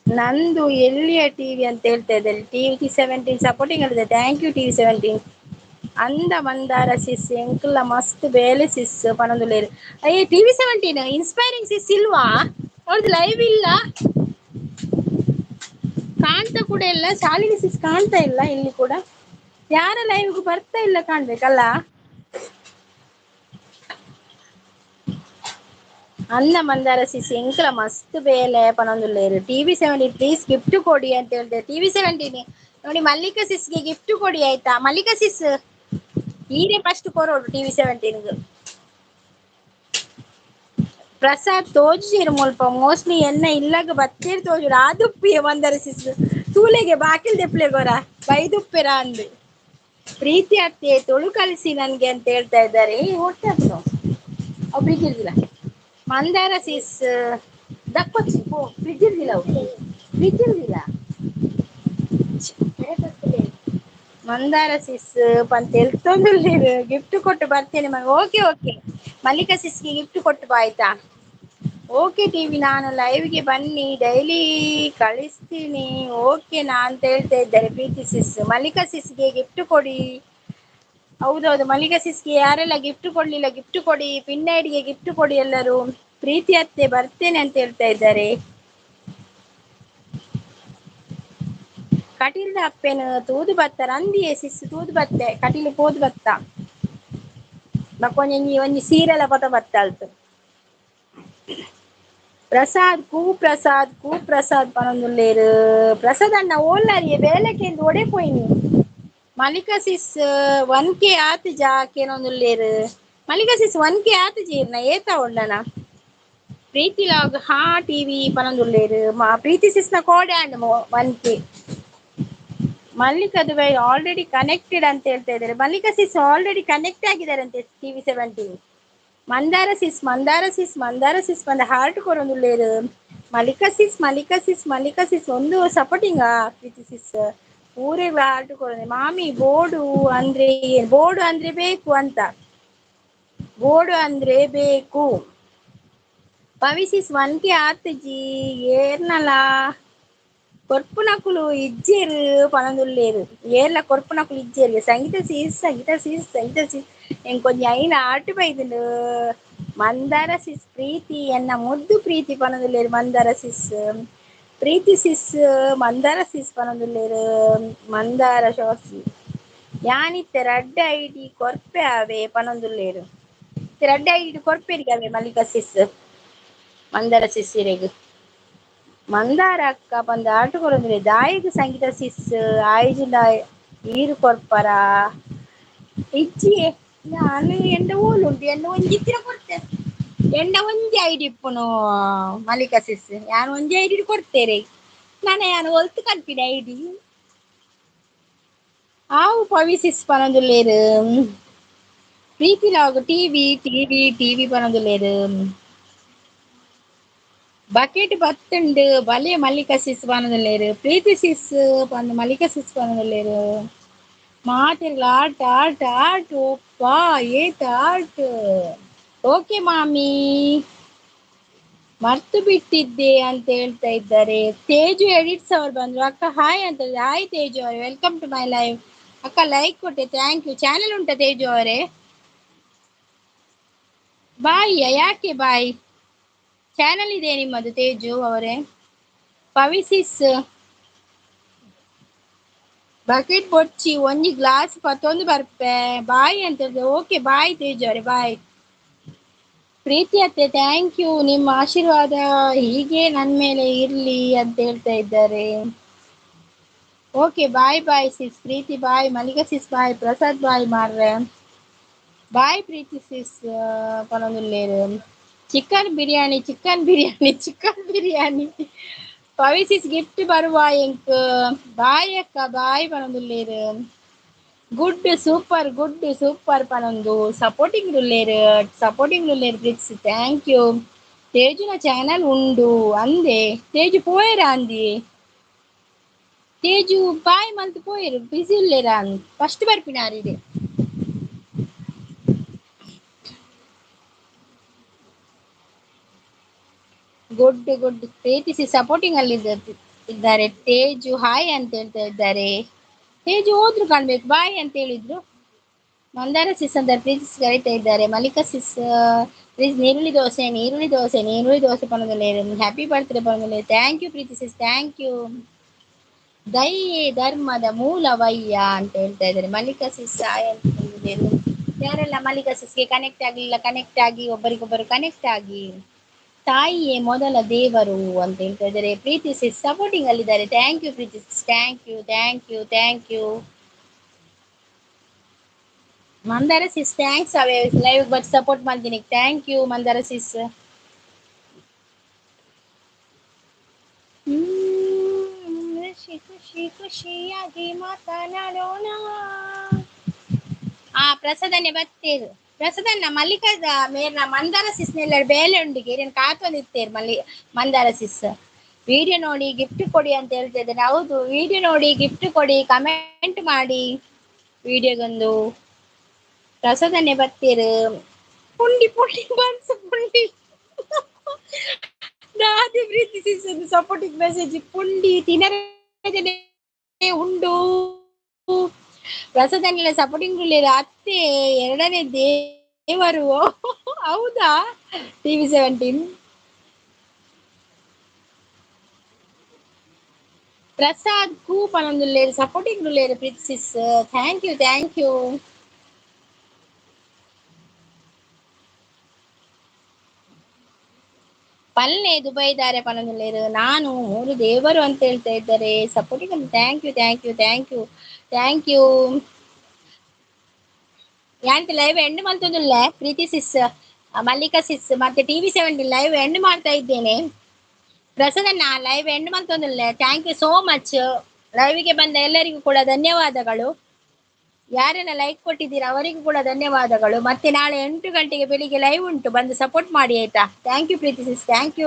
ನಂದು ಎಲ್ಲಿಯ ಟಿವಿ ಅಂತ ಹೇಳ್ತಾ ಇದ್ದಾರೆ. TV17 ಸಪೋರ್ಟಿಂಗ್ ಅಲ್ಲಿದೆ ಥ್ಯಾಂಕ್ ಯು TV17. ಅಂದ ಮಂದಾರ ಸಿಸ್ ಎಂಕುಲ್ಲ ಮಸ್ತ್ ಬೇಲೆ ಸಿಸ್ ಪನೊಂದುಲ್ಲೇರು. ಅಯ್ಯ TV17 ಇನ್ಸ್ಪೈರಿಂಗ್ ಸಿಸ್ ಇಲ್ವಾ ಅವ್ರದ್ದು ಲೈವ್ ಇಲ್ಲ ಕಾಣ್ತಾ ಕೂಡ ಇಲ್ಲ. ಶಾಲಿನಿ ಸಿಸ್ ಕಾಣ್ತಾ ಇಲ್ಲ ಇಲ್ಲಿ ಕೂಡ. ಯಾರ ಲೈವ್ಗೂ ಬರ್ತಾ ಇಲ್ಲ ಕಾಣ್ಬೇಕಲ್ಲ. ಅನ್ನ ಮಂದಾರ ಸಿಸ್ ಎಂಕಲ ಮಸ್ತ್ ಬೇಲೆ ಪನೊಂದುಲ್ಲೇರು. TV17 ಪ್ಲೀಸ್ ಗಿಫ್ಟ್ ಕೊಡಿ ಅಂತ ಹೇಳ್ತಾರೆ. TV17 ನೋಡಿ ಮಲ್ಲಿಕಾ ಸಿಸ್ಗೆ ಗಿಫ್ಟ್ ಕೊಡಿ ಆಯ್ತಾ. ಮಲ್ಲಿಕಾ ಸಿಸ್ ಈರೆ ಫಸ್ಟ್ ಕೊರೋಡು TV17 ಪ್ರಸಾದ್ ತೋಜುಜೇರು ಮುಲ್ಪ ಮೋಸ್ಟ್ಲಿ ಎನ್ನ ಇಲ್ಲಾಗ ಬತ್ತೇರು ತೋಜುರು ಆದುಪ್ಪಿ ಮಂದಾರ ಸಿಸ್ ತೂಲೆಗೆ ಬಾಕಿಲ್ ದೆಪ್ಲೆ ಗೊರ ಬೈದುಪ್ಪೆರ ಅಂದ್. ಪ್ರೀತಿ ಅತ್ತೆ ತೊಳು ಕಲಿಸಿ ನನ್ಗೆ ಅಂತ ಹೇಳ್ತಾ ಇದ್ದಾರೆ. ಹೊಟ್ಟೆ ಪ್ರೀತಿ ಇರ್ದಿಲ್ಲ ಮಂದಾರ ಸಿಸ್ ದಕ್ಕೊಚ್ಚಿ ಫ್ರಿಜ್ ಇರ್ದಿಲ್ಲ ಫ್ರಿಜ್ ಇರ್ದಿಲ್ಲ ಮಂದಾರ ಸಿಸ್ ಪಂತ ಎಲ್ತೊಂದುಲ್ಲೇರು ಗಿಫ್ಟ್ ಕೊಟ್ಟು ಬರ್ತೇನೆ ಓಕೆ ಮಲ್ಲಿಕಾ ಸಿಸ್ಗೆ ಗಿಫ್ಟ್ ಕೊಟ್ಟು ಬಾ ಆಯ್ತಾ. ಓಕೆ ಟಿವಿ ನಾನು ಲೈವ್ಗೆ ಬನ್ನಿ ಡೈಲಿ ಕಳಿಸ್ತೀನಿ ಓಕೆನಾ ಅಂತ ಹೇಳ್ತಾ ಇದ್ದಾರೆ ಪ್ರೀತಿ ಸಿಸ್. ಮಲ್ಲಿಕಾ ಸಿಸ್ಗೆ ಗಿಫ್ಟ್ ಕೊಡಿ. ಹೌದೌದು ಮಲ್ಲಿಕಾ ಸಿಸ್ಗೆ ಯಾರೆಲ್ಲ ಗಿಫ್ಟ್ ಕೊಡ್ಲಿಲ್ಲ ಗಿಫ್ಟ್ ಕೊಡಿ. ಪಿನ್ ಐಡಿಗೆ ಗಿಫ್ಟ್ ಕೊಡಿ ಎಲ್ಲರೂ. ಪ್ರೀತಿ ಅತ್ತೆ ಬರ್ತೇನೆ ಅಂತ ಹೇಳ್ತಾ ಇದ್ದಾರೆ. ಕಟೀಲ್ದ ಅಪ್ಪೆನು ತೂದು ಬತ್ತ ರಂದಿಯೇ ಸಿಸ್ ತೂದು ಬತ್ತೆ ಕಟೀಲು ಪೋದು ಬತ್ತ ಮಕ್ಕೊಂಜಿ ಒಂಜಿ ಸೀರೆಲ ಪತ ಬತ್ತಾಳ್ತು. ಪ್ರಸಾದ್ ಕು ಪ್ರಸಾದ್ ಪನೊಂದುಲ್ಲೇರು. ಪ್ರಸಾದ್ ಅಣ್ಣ ಓಲ್ಲಾರಿಯೇ ಬೇಲೆಕೆಂದು ಒಡೆ ಪೋಯಿನಿ. ಮಲ್ಲಿಕಾ ಸಿಸ್ 1K ಆತ್ ಜಾ ಕೇನೊಂದುಲ್ಲೇರು. ಮಲ್ಲಿಕಾ ಸಿಸ್ 1K ಆತ್ ಜೀರ್ನ ಏತಾ ಉಂಡನ ಪ್ರೀತಿ ಲಾಗ್ ಹಾ ಟಿವಿ ಪನೊಂದುಲ್ಲೇರು. ಪ್ರೀತಿ ಸಿಸ್ನ ಕೋಡೆ ಆಂಡ್ 1K. ಮಲ್ಲಿಕದು ಬೈ ಆಲ್ರೆಡಿ ಕನೆಕ್ಟೆಡ್ ಅಂತ ಹೇಳ್ತಾ ಇದ್ದಾರೆ. ಮಲ್ಲಿಕಾ ಸಿಸ್ ಆಲ್ರೆಡಿ ಕನೆಕ್ಟ್ ಆಗಿದ್ದಾರಂತೆ TV17. ಮಂದಾರ ಸಿಸ್ ಬಂದ ಹಾರ್ಟ್ ಕೊರೊಂದುಲ್ಲೇರು. ಮಲ್ಲಿಕಾ ಸಿಸ್ ಒಂದು ಸಪೋರ್ಟಿಂಗ್ ಪ್ರೀತಿ ಸಿಸ್ ಊರೇ ಹಾರ್ಟ್ ಕೊರೊಂದು. ಮಾಮಿ ಬೋರ್ಡು ಅಂದ್ರೆ ಬೇಕು ಅಂತ ಬೋರ್ಡು ಅಂದ್ರೆ ಬೇಕು. పవిసిస్ 1K ఆర్తజీ ఏర్నలా కొర్పునకులు ఇజ్జేరు పనందులు లేరు ఏర్ల కొర్పునకులు ఇజ్జేరు సంగీత సీస్ ఇంకొంచెం అయిన ఆటు పైదులు మందార సిస్ ప్ರೀತಿ ಎನ್ನ ಮುದ್ದು ಪ್ರೀತಿ ಪನದುಲ್ಲೇರು ಮಂದಾರ ಸಿಸ್ ಪ್ರೀತಿ ಸಿಸ್ ಮಂದಾರ ಸಿಸ್ ಪನದುಲ್ಲೇರು ಮಂದಾರ ಶೋಸಿ ಯಾನಿತ್ತೆ ರಡ್ಡ ಐಡಿ ಕೊರ್ಪೆ ಅವೆ ಪನೊಂದುಲ್ಲೇರು ರಡ್ಡ ಐಡಿ ಕೊರ್ಪೆರಿಗೆ ಅವೆ ಮಲ್ಲಿಕ ಸಿಸ್ ಮಂದಾರ ಸಿಸ್ಸಿರೆಗ್ ಮಂದಾರ ಅಕ್ಕ ಬಂದ ಆಟು ಕೊಡಂದ್ರೆ ದಾಯಿಗ್ ಸಂಗೀತ ಸಿಸ್ ಆಯ್ಜಿಂದ ಈರು ಕೊರ್ಪರ ಇಚ್ಚಿಯೇ ನಾನು ಎಂಡ ಊಲುಂಟು ಎಂಡ ಒಂಜಿತ್ತಿನ ಕೊಡ್ತೆ ಎಂಡ ಒಂಜಿ ಐಡಿ ಇಪ್ಪುನು ಮಲ್ಲಿಕ ಸಿಸ್ ಯಾನು ಒಂಜಿ ಐಡಿ ಕೊಡ್ತೇರೆ ನಾನು ಯಾನು ಒಲ್ತು ಕಲ್ಪಿನ ಐಡಿ ಆವು ಪವಿಸಿಸ್ ಪನೊಂದುಲ್ಲೇರು ಪ್ರೀತಿ ಲಾಗ್ ಟಿವಿ ಪನೊಂದುಲ್ಲೇರು ಬಕೆಟ್ ಬತ್ತುಂಡು ಬಲೆ ಮಲ್ಲಿಕ ಸಿಸ್ ಪನೊಂದುಲ್ಲೇರು ಪ್ರೀತಿ ಸಿಸ್ ಪಂದ್ ಮಲ್ಲಿಕ ಸಿಸ್ ಪನೊಂದುಲ್ಲೇರು ಮಾತೆರ್ಲ ಆಟ ಒಪ್ಪಾ ಏತ ಆಟ ಓಕೆ ಮಾಮಿ ಮರ್ತು ಬಿಟ್ಟಿದ್ದೆ ಅಂತ ಹೇಳ್ತಾ ಇದ್ದಾರೆ ತೇಜು ಎಡಿಟ್ಸ್ ಅವ್ರು ಬಂದ್ರು ಅಕ್ಕ ಹಾಯ್ ಅಂತ ಹಾಯ್ ತೇಜು ಅವರೇ ವೆಲ್ಕಮ್ ಟು ಮೈ ಲೈವ್ ಅಕ್ಕ ಲೈಕ್ ಕೊಟ್ಟೆ ಥ್ಯಾಂಕ್ ಯು ಚಾನೆಲ್ ಉಂಟಾ ತೇಜು ಅವರೇ ಬಾಯ್ ಯಾಕೆ ಬಾಯ್ ಚಾನೆಲ್ ಇದೆ ನಿಮ್ಮದು ತೇಜು ಅವರೇ ಪವಿಸಿಸ್ ಬಕೆಟ್ ಬೊಚ್ಚಿ ಒಂಜಿ ಗ್ಲಾಸ್ ಪತ್ತೊಂದು ಬರ್ಪೆ ಬಾಯ್ ಅಂತ ಹೇಳಿದೆ ಓಕೆ ಬಾಯ್ ತೇಜು ಅವರೇ ಬಾಯ್ ಪ್ರೀತಿ ಅತ್ತೆ ಥ್ಯಾಂಕ್ ಯು ನಿಮ್ಮ ಆಶೀರ್ವಾದ ಹೀಗೆ ನನ್ನ ಮೇಲೆ ಇರ್ಲಿ ಅಂತ ಹೇಳ್ತಾ ಇದ್ದಾರೆ ಓಕೆ ಬಾಯ್ ಬಾಯ್ ಸಿಸ್ ಪ್ರೀತಿ ಬಾಯ್ ಮಲ್ಲಿಕ ಸಿಸ್ ಬಾಯ್ ಪ್ರಸಾದ್ ಬಾಯ್ ಮಾರ್ರೆ ಬಾಯ್ ಪ್ರೀತಿ ಸಿಸ್ ಪನೊಂದುಲ್ಲೇರು ಚಿಕನ್ ಬಿರಿಯಾನಿ ಪವಿಸಿಸ್ ಗಿಫ್ಟ್ ಬರುವ ಎಂಕ್ ಬಾಯ್ ಅಕ್ಕ ಬಾಯ್ ಪನೊಂದುಲ್ಲೇರು ಗುಡ್ ಸೂಪರ್ ಪನೊಂದು ಸಪೋರ್ಟಿಂಗ್ ಉಳ್ಳೇರು ಪ್ರೀತಿ ಥ್ಯಾಂಕ್ ಯು ತೇಜುನ ಚಾನಲ್ ಉಂಡು ಅಂದೆ ತೇಜು ಪೋಯರ ಅಂದಿ ತೇಜು ಬಾಯ್ ಮಲ್ತು ಪೋಯರು ಬಿಸಿ ಉಳ್ಳೇರ ಫಸ್ಟ್ ಬರ್ಪಿನಾರಿದೆ ಗುಡ್ ಪ್ರೀತಿಸಿ ಸಪೋರ್ಟಿಂಗ್ ಅಲ್ಲಿ ಇದ್ದಾರೆ ತೇಜು ಹಾಯ್ ಅಂತ ಹೇಳ್ತಾ ಇದ್ದಾರೆ ತೇಜು ಹೋದ್ರು ಕಾಣ್ಬೇಕು ಬಾಯ್ ಅಂತ ಹೇಳಿದ್ರು ಮಂದಾರ ಸಿಸ್ ಅಂತ ಪ್ರೀತಿಸಿ ಕರೀತಾ ಇದ್ದಾರೆ ಮಲ್ಲಿಕಾ ಸಿಸ್ ಪ್ಲೀಸ್ ನೀರುಳ್ಳಿ ದೋಸೆ ಪನದಲ್ಲಿ ಹ್ಯಾಪಿ ಬರ್ತ್ಡೇ ಪನದಲ್ಲಿ thank you Preethi sis thank you ದಯೆ ಧರ್ಮದ ಮೂಲವಯ್ಯ ಅಂತ ಹೇಳ್ತಾ ಇದ್ದಾರೆ ಮಲ್ಲಿಕಾ ಸಿಸ್ ಹಾಯ್ ಅಂತ ಹೇಳಿದ್ರು ಯಾರೆಲ್ಲ ಮಲ್ಲಿಕಾ ಸಿಸ್ಗೆ ಕನೆಕ್ಟ್ ಆಗಲಿಲ್ಲ ಕನೆಕ್ಟ್ ಆಗಿ ಒಬ್ಬರಿಗೊಬ್ಬರು ಕನೆಕ್ಟ್ ಆಗಿ ತಾಯಿಯೇ ಮೊದಲ ದೇವರು ಅಂತ ಹೇಳ್ತಾ ಇದ್ದಾರೆ ಪ್ರೀತಿ ಸಿಸ್ ಸಪೋರ್ಟಿಂಗ್ ಅಲ್ಲಿದ್ದಾರೆ thank you Preethi sis thank you Mandara sis thanks ಅವೇ ಲೈವ್ ಬಟ್ ಸಪೋರ್ಟ್ ಮಾಡ್ತೀನಿ ಥ್ಯಾಂಕ್ ಯು ಮಂದಾರ ಸಿಸ್ ಖುಷಿಯಾಗಿ ಮಾತನಾಡೋಣ ಪ್ರಸಾದನೆ ಬತ್ತೇರು ಪ್ರಸಾದನ್ನ ಮಲ್ಲಿಕದ ಮೇರ್ನ ಮಂದಾರ ಸಿಸ್ನೆಲ್ಲ ಬೇಲೆ ಉಂಡಿಗೆ ನಾನು ಕಾತೊಂದಿತ್ತೇರು ಮಂದಾರ ಸಿಸ್ ವಿಡಿಯೋ ನೋಡಿ ಗಿಫ್ಟ್ ಕೊಡಿ ಅಂತ ಹೇಳ್ತಾ ಇದ್ದೇನೆ ಹೌದು ವಿಡಿಯೋ ನೋಡಿ ಗಿಫ್ಟ್ ಕೊಡಿ ಕಮೆಂಟ್ ಮಾಡಿ ವಿಡಿಯೋಗೊಂದು ಪ್ರಸಾದನೆ ಬತ್ತೇರು ಪುಂಡಿ ರಾಧೆ ಪ್ರೀತಿ ಸಿಸ್ ಸಪೋರ್ಟಿಂಗ್ ಮೆಸೇಜ್ ಪುಂಡಿ ತಿನ್ನರೆ ಉಂಡು ಪ್ರಸಾದನೆಲ್ಲ ಸಪೋರ್ಟಿಂಗ್ ಅತ್ತೆ ಎರಡನೇ ದೇವರು ಹೌದಾ ಟಿವಿ 17 ಪ್ರಸಾದ್ ಕೂಪನೊಂದುಲ್ಲೇರು ಸಪೋರ್ಟಿಂಗ್ ಉಳ್ಳೇರು ಪ್ರೀತಿ ಸಿಸ್ ಥ್ಯಾಂಕ್ ಯು ಪಲ್ಲೆ ದುಬೈದಾರೆ ಪನೊಂದುಲ್ಲೇರು ನಾನು 3 ದೇವರು ಅಂತ ಹೇಳ್ತಾ ಇದ್ದಾರೆ ಸಪೋರ್ಟಿಂಗ್ ಥ್ಯಾಂಕ್ ಯು ಯಾಂತ ಲೈವ್ ಎಂಡ್ ಮಾಡ್ತದಿಲ್ಲ ಪ್ರೀತಿ ಸಿಸ್ ಮಲ್ಲಿಕಾ ಸಿಸ್ ಮತ್ತೆ ಟಿವಿ 17 ಲೈವ್ ಎಂಡ್ ಮಾಡ್ತಾ ಇದ್ದೇನೆ ಪ್ರಸಾದನ್ನ ಲೈವ್ ಎಂಡ್ ಮಾಡ್ತದಿಲ್ಲ ಥ್ಯಾಂಕ್ ಯು ಸೋ ಮಚ್ ಲೈವ್ಗೆ ಬಂದ ಎಲ್ಲರಿಗೂ ಕೂಡ ಧನ್ಯವಾದಗಳು ಯಾರೆಲ್ಲ ಲೈಕ್ ಕೊಟ್ಟಿದ್ದೀರಾ ಅವರಿಗೂ ಕೂಡ ಧನ್ಯವಾದಗಳು ಮತ್ತೆ ನಾಳೆ 8 ಗಂಟೆಗೆ ಬೆಳಿಗ್ಗೆ ಲೈವ್ ಉಂಟು ಬಂದು ಸಪೋರ್ಟ್ ಮಾಡಿ ಆಯ್ತಾ thank you Preethi sis thank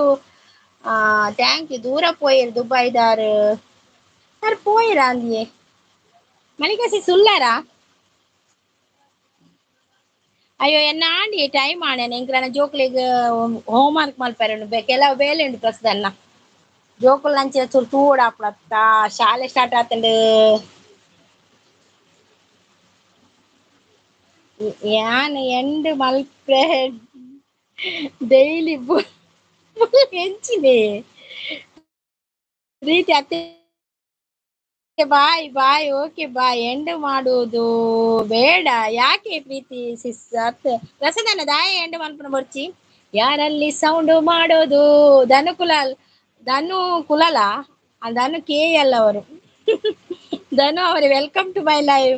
you ದೂರ ಪೋಯರ್ ದುಬೈದಾರ್ ಯಾರು ಪೋಯರಾ ಅಂದಿಯೇ ಮಲ್ಲಿಕಾ ಸಿಸ್ ಉಳ್ಳಾರಾ ಅಯ್ಯೋ ಎನ್ನಾಂಡಿ ಟೈಮ್ ಆಣೆ ಎಂಕ್ರನ ಜೋಕ್ಲೆಗ್ ಹೋಮ್ ವರ್ಕ್ ಮಲ್ಪೆರೆ ಕೆಲವು ಬೇಲೆ ಉಂಡು ಪ್ರಸ್ತನ್ನ ಜೋಕುಲ್ ನಂಚಿ ಚೂರು ತೂಡ್ ಆಪುನತ್ತ ಶಾಲೆ ಸ್ಟಾರ್ಟ್ ಆತಂಡ್ ಯಾನ್ ಎಂಡ್ ಮಲ್ಪೆ ಡೈಲಿ ಹೆಂಚಿನೆ ಪ್ರೀತಿ ಅತ್ತೆ ಬಾಯ್ ಬಾಯ್ ಓಕೆ ಬಾಯ್ ಎಂಡ್ ಮಾಡುವುದು ಬೇಡ ಯಾಕೆ ಪ್ರೀತಿ ಸಿಸ್ ಅತ್ತೆ ರಸದನ ದಾಯ ಎಂಡ್ ಮಲ್ಪನ ಬರ್ಚಿ ಯಾರಲ್ಲಿ ಸೌಂಡ್ ಮಾಡೋದು ಧನು ಕುಲಾಲ್ ಧನು ಕುಲಲ ಧನು ಕೆ ಎಲ್ ಅವರು ಧನು ಅವರೇ welcome to my live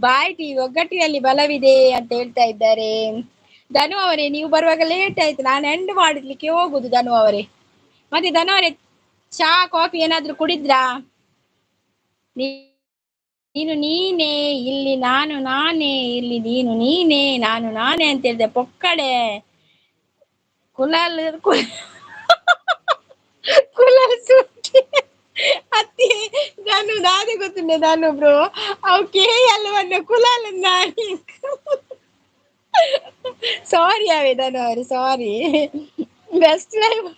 bye ಟಿ ಒಗ್ಗಟ್ಟಿನಲ್ಲಿ ಬಲವಿದೆ ಅಂತ ಹೇಳ್ತಾ ಇದ್ದಾರೆ. ಧನು ಅವರೇ ನೀವು ಬರುವಾಗ ಲೇಟ್ ಆಯ್ತು, ನಾನು ಎಂಡ್ ಮಾಡಲಿಕ್ಕೆ ಹೋಗುದು. ಧನು ಅವರೇ ಮತ್ತೆ ಧನು ಅವರೇ ಚಾ ಕಾಫಿ ಏನಾದ್ರು ಕುಡಿದ್ರಾ? ನೀನು ನೀನೇ ಇಲ್ಲಿ ನಾನು ನಾನೇ ಇಲ್ಲಿ ನೀನು ನೀನೇ ನಾನು ನಾನೇ ಅಂತ ಹೇಳಿದೆ ಪೊಕ್ಕಡೆ ಕುಲಾಲ್ ಕುಲಾಲ್ ಸುಟ್ಟಿ ಅತ್ತಿ ನಾನು ನಾನೇ ಗೊತ್ತುಂಡೆ ನಾನು ಬ್ರೋ ಅವು ಕೆ ಅಲ್ವನ್ನ ಕುಲಾಲ್ ನಾನಿ ಸಾರಿ ಅವೇ ಧನು ಅವರೇ ಸಾರಿ ಬೆಸ್ಟ್ ಲೈವ್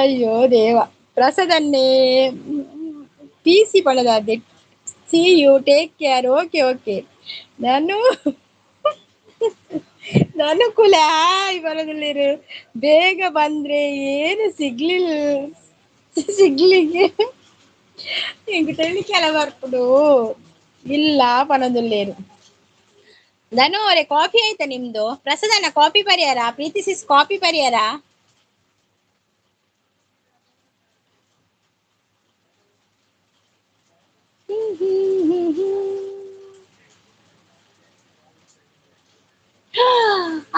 ಅಯ್ಯೋ ದೇವ ಪ್ರಸದನ್ನೇ ಪಿಸಿ ಪಳದಾದೆ see you take care okay okay ನಾನು ಕುಲ ಬರೋದಿಲ್ಲಿರು ಬೇಗ ಬಂದ್ರೆ ಏನು ಸಿಗ್ಲಿಕ್ಕೆ ಇಂಕ ತೆಳಿಕೆಲ ಬರ್ಪುಡು ಇಲ್ಲ ಪನೊಂದುಲ್ಲೇರು. ಧನು ಅವರೇ ಕಾಫಿ ಆಯ್ತಾ ನಿಮ್ದು? ಪ್ರಸದನ ಕಾಫಿ ಪರಿಹಾರ ಪ್ರೀತಿ ಸಿಸ್ ಕಾಫಿ ಪರಿಹಾರ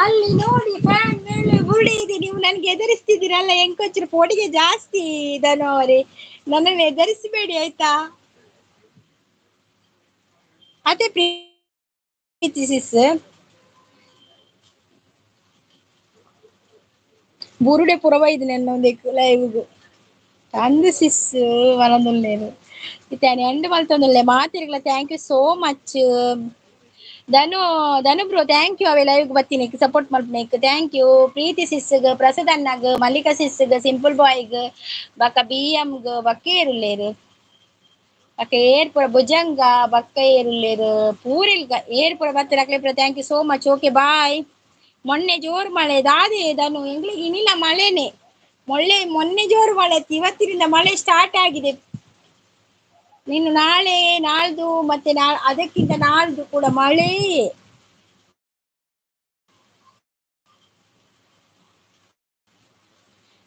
ಅಲ್ಲಿ ನೋಡಿ ಫ್ಯಾನ್ ಮೇಲೆ ಗುಡಿ ಇದೆ. ನೀವು ನನ್ಗೆ ಎದುರಿಸ್ತಿದ್ದೀರಲ್ಲ ಎಂಕೊಚ್ಚರು ಪೋಡಿಗೆ ಜಾಸ್ತಿ. ಧನು ಅವರೇ ನನ್ನನ್ನು ಎದುರಿಸಬೇಡಿ ಆಯ್ತಾ. ಅದೇ ಪ್ರೀತಿ ಸಿಸ್ ಬುರುಡೆ ಪುರವೈದು ನೆನ್ನೊಂದು ಲೈವ್ಗು ಅಂದು ಸಿಸ್ ಮನದಲ್ಲೇನು ಇತ್ತಾನೆ ಎಂಡ್ ಮಲ್ತೊಂದುಲ್ಲೆ ಮಾತಿರ್ಗಲ thank you so much. Dhanu Dhanu bro thank you ಅವೆ ಲೈವ್ ಬತ್ತಿನಿಕ್ ಸಪೋರ್ಟ್ ಮಲ್ಪನಿಕ್ ಥ್ಯಾಂಕ್ ಯು. ಪ್ರೀತಿ ಸಿಸ್ಗ್ ಪ್ರಸದನ್ನಗ್ ಮಲ್ಲಿಕಾ ಸಿಸ್ಗ್ ಸಿಂಪಲ್ ಬಾಯ್ಗ್ ಬಕ್ಕ ಬಿ ಎಮ್ಗ್ ಬಕ್ಕ ಏರುಲ್ಲೇರು ಬಕ್ಕ ಏರ್ಪುರ ಭುಜಂಗ ಬಕ್ಕ ಏರುಲ್ಲೇರು ಪೂರಿಲ್ಗ ಏರ್ಪುರ ಬತ್ತ ಅಕ್ಲೆಪುರ thank you so much okay bye. ಮೊನ್ನೆ ಜೋರು ಮಳೆ ದಾದೆ ಧನು ಎಂಗ್ಲಿಗೆ ಇನ್ನಿಲ್ಲ ಮಳೆನೆ ಮೊನ್ನೆ ಜೋರು ಮಳೆ ಇತ್ತು, ಇವತ್ತಿನಿಂದ ಮಳೆ ಸ್ಟಾರ್ಟ್ ಆಗಿದೆ. ನೀನು ನಾಳೆ ನಾಳ್ದು ಮತ್ತೆ ಅದಕ್ಕಿಂತ ನಾಳ್ದು ಕೂಡ ಮಳೆ.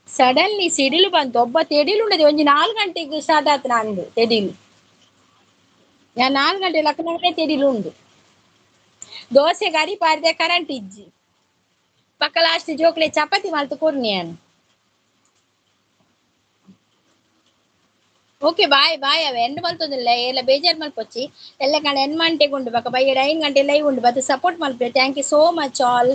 ಸಡನ್ಲಿ ಸಿಡಿಲು ಬಂತು ಒಬ್ಬ ತೆಡಿಲು ಉಂಡದೆ ಒಂಜಿ 4 ಗಂಟೆಗೆ ಸ್ಟಾರ್ಟ್ ಆತು ನಂದು ತೆಡಿಲು. ನಾನು 4 ಗಂಟೆ ಲಕ್ಕನವೇ ತೆಡಿಲು ಉಂಡು. ದೋಸೆ ಗರಿ ಪಾರ್ದೆ ಕರೆಂಟ್ ಇಜ್ಜಿ ಪಕ್ಕ ಲಾಸ್ಟ್ ಜೋಕ್ಲೆ ಚಪಾತಿ ಮಲ್ತು ಕೊರ್ನಿಯಾನು. ಓಕೆ ಬಾಯ್ ಬಾಯ್ ಅವೆ ಎಂಡ್ ಮಲ್ತೊಂದಿಲ್ಲ ಎಲ್ಲ ಬೇಜಾರು ಮಲ್ಪೊಚ್ಚಿ ಎಲ್ಲ ಕಣ 8 ಗಂಟೆಗೆ ಉಂಡು ಬಕ್ಕ ಬೈಯಡ 5 ಗಂಟೆ ಲೈವ್ ಉಂಡು ಬತ್ತು ಸಪೋರ್ಟ್ ಮಲ್ಪೆ thank you so much all.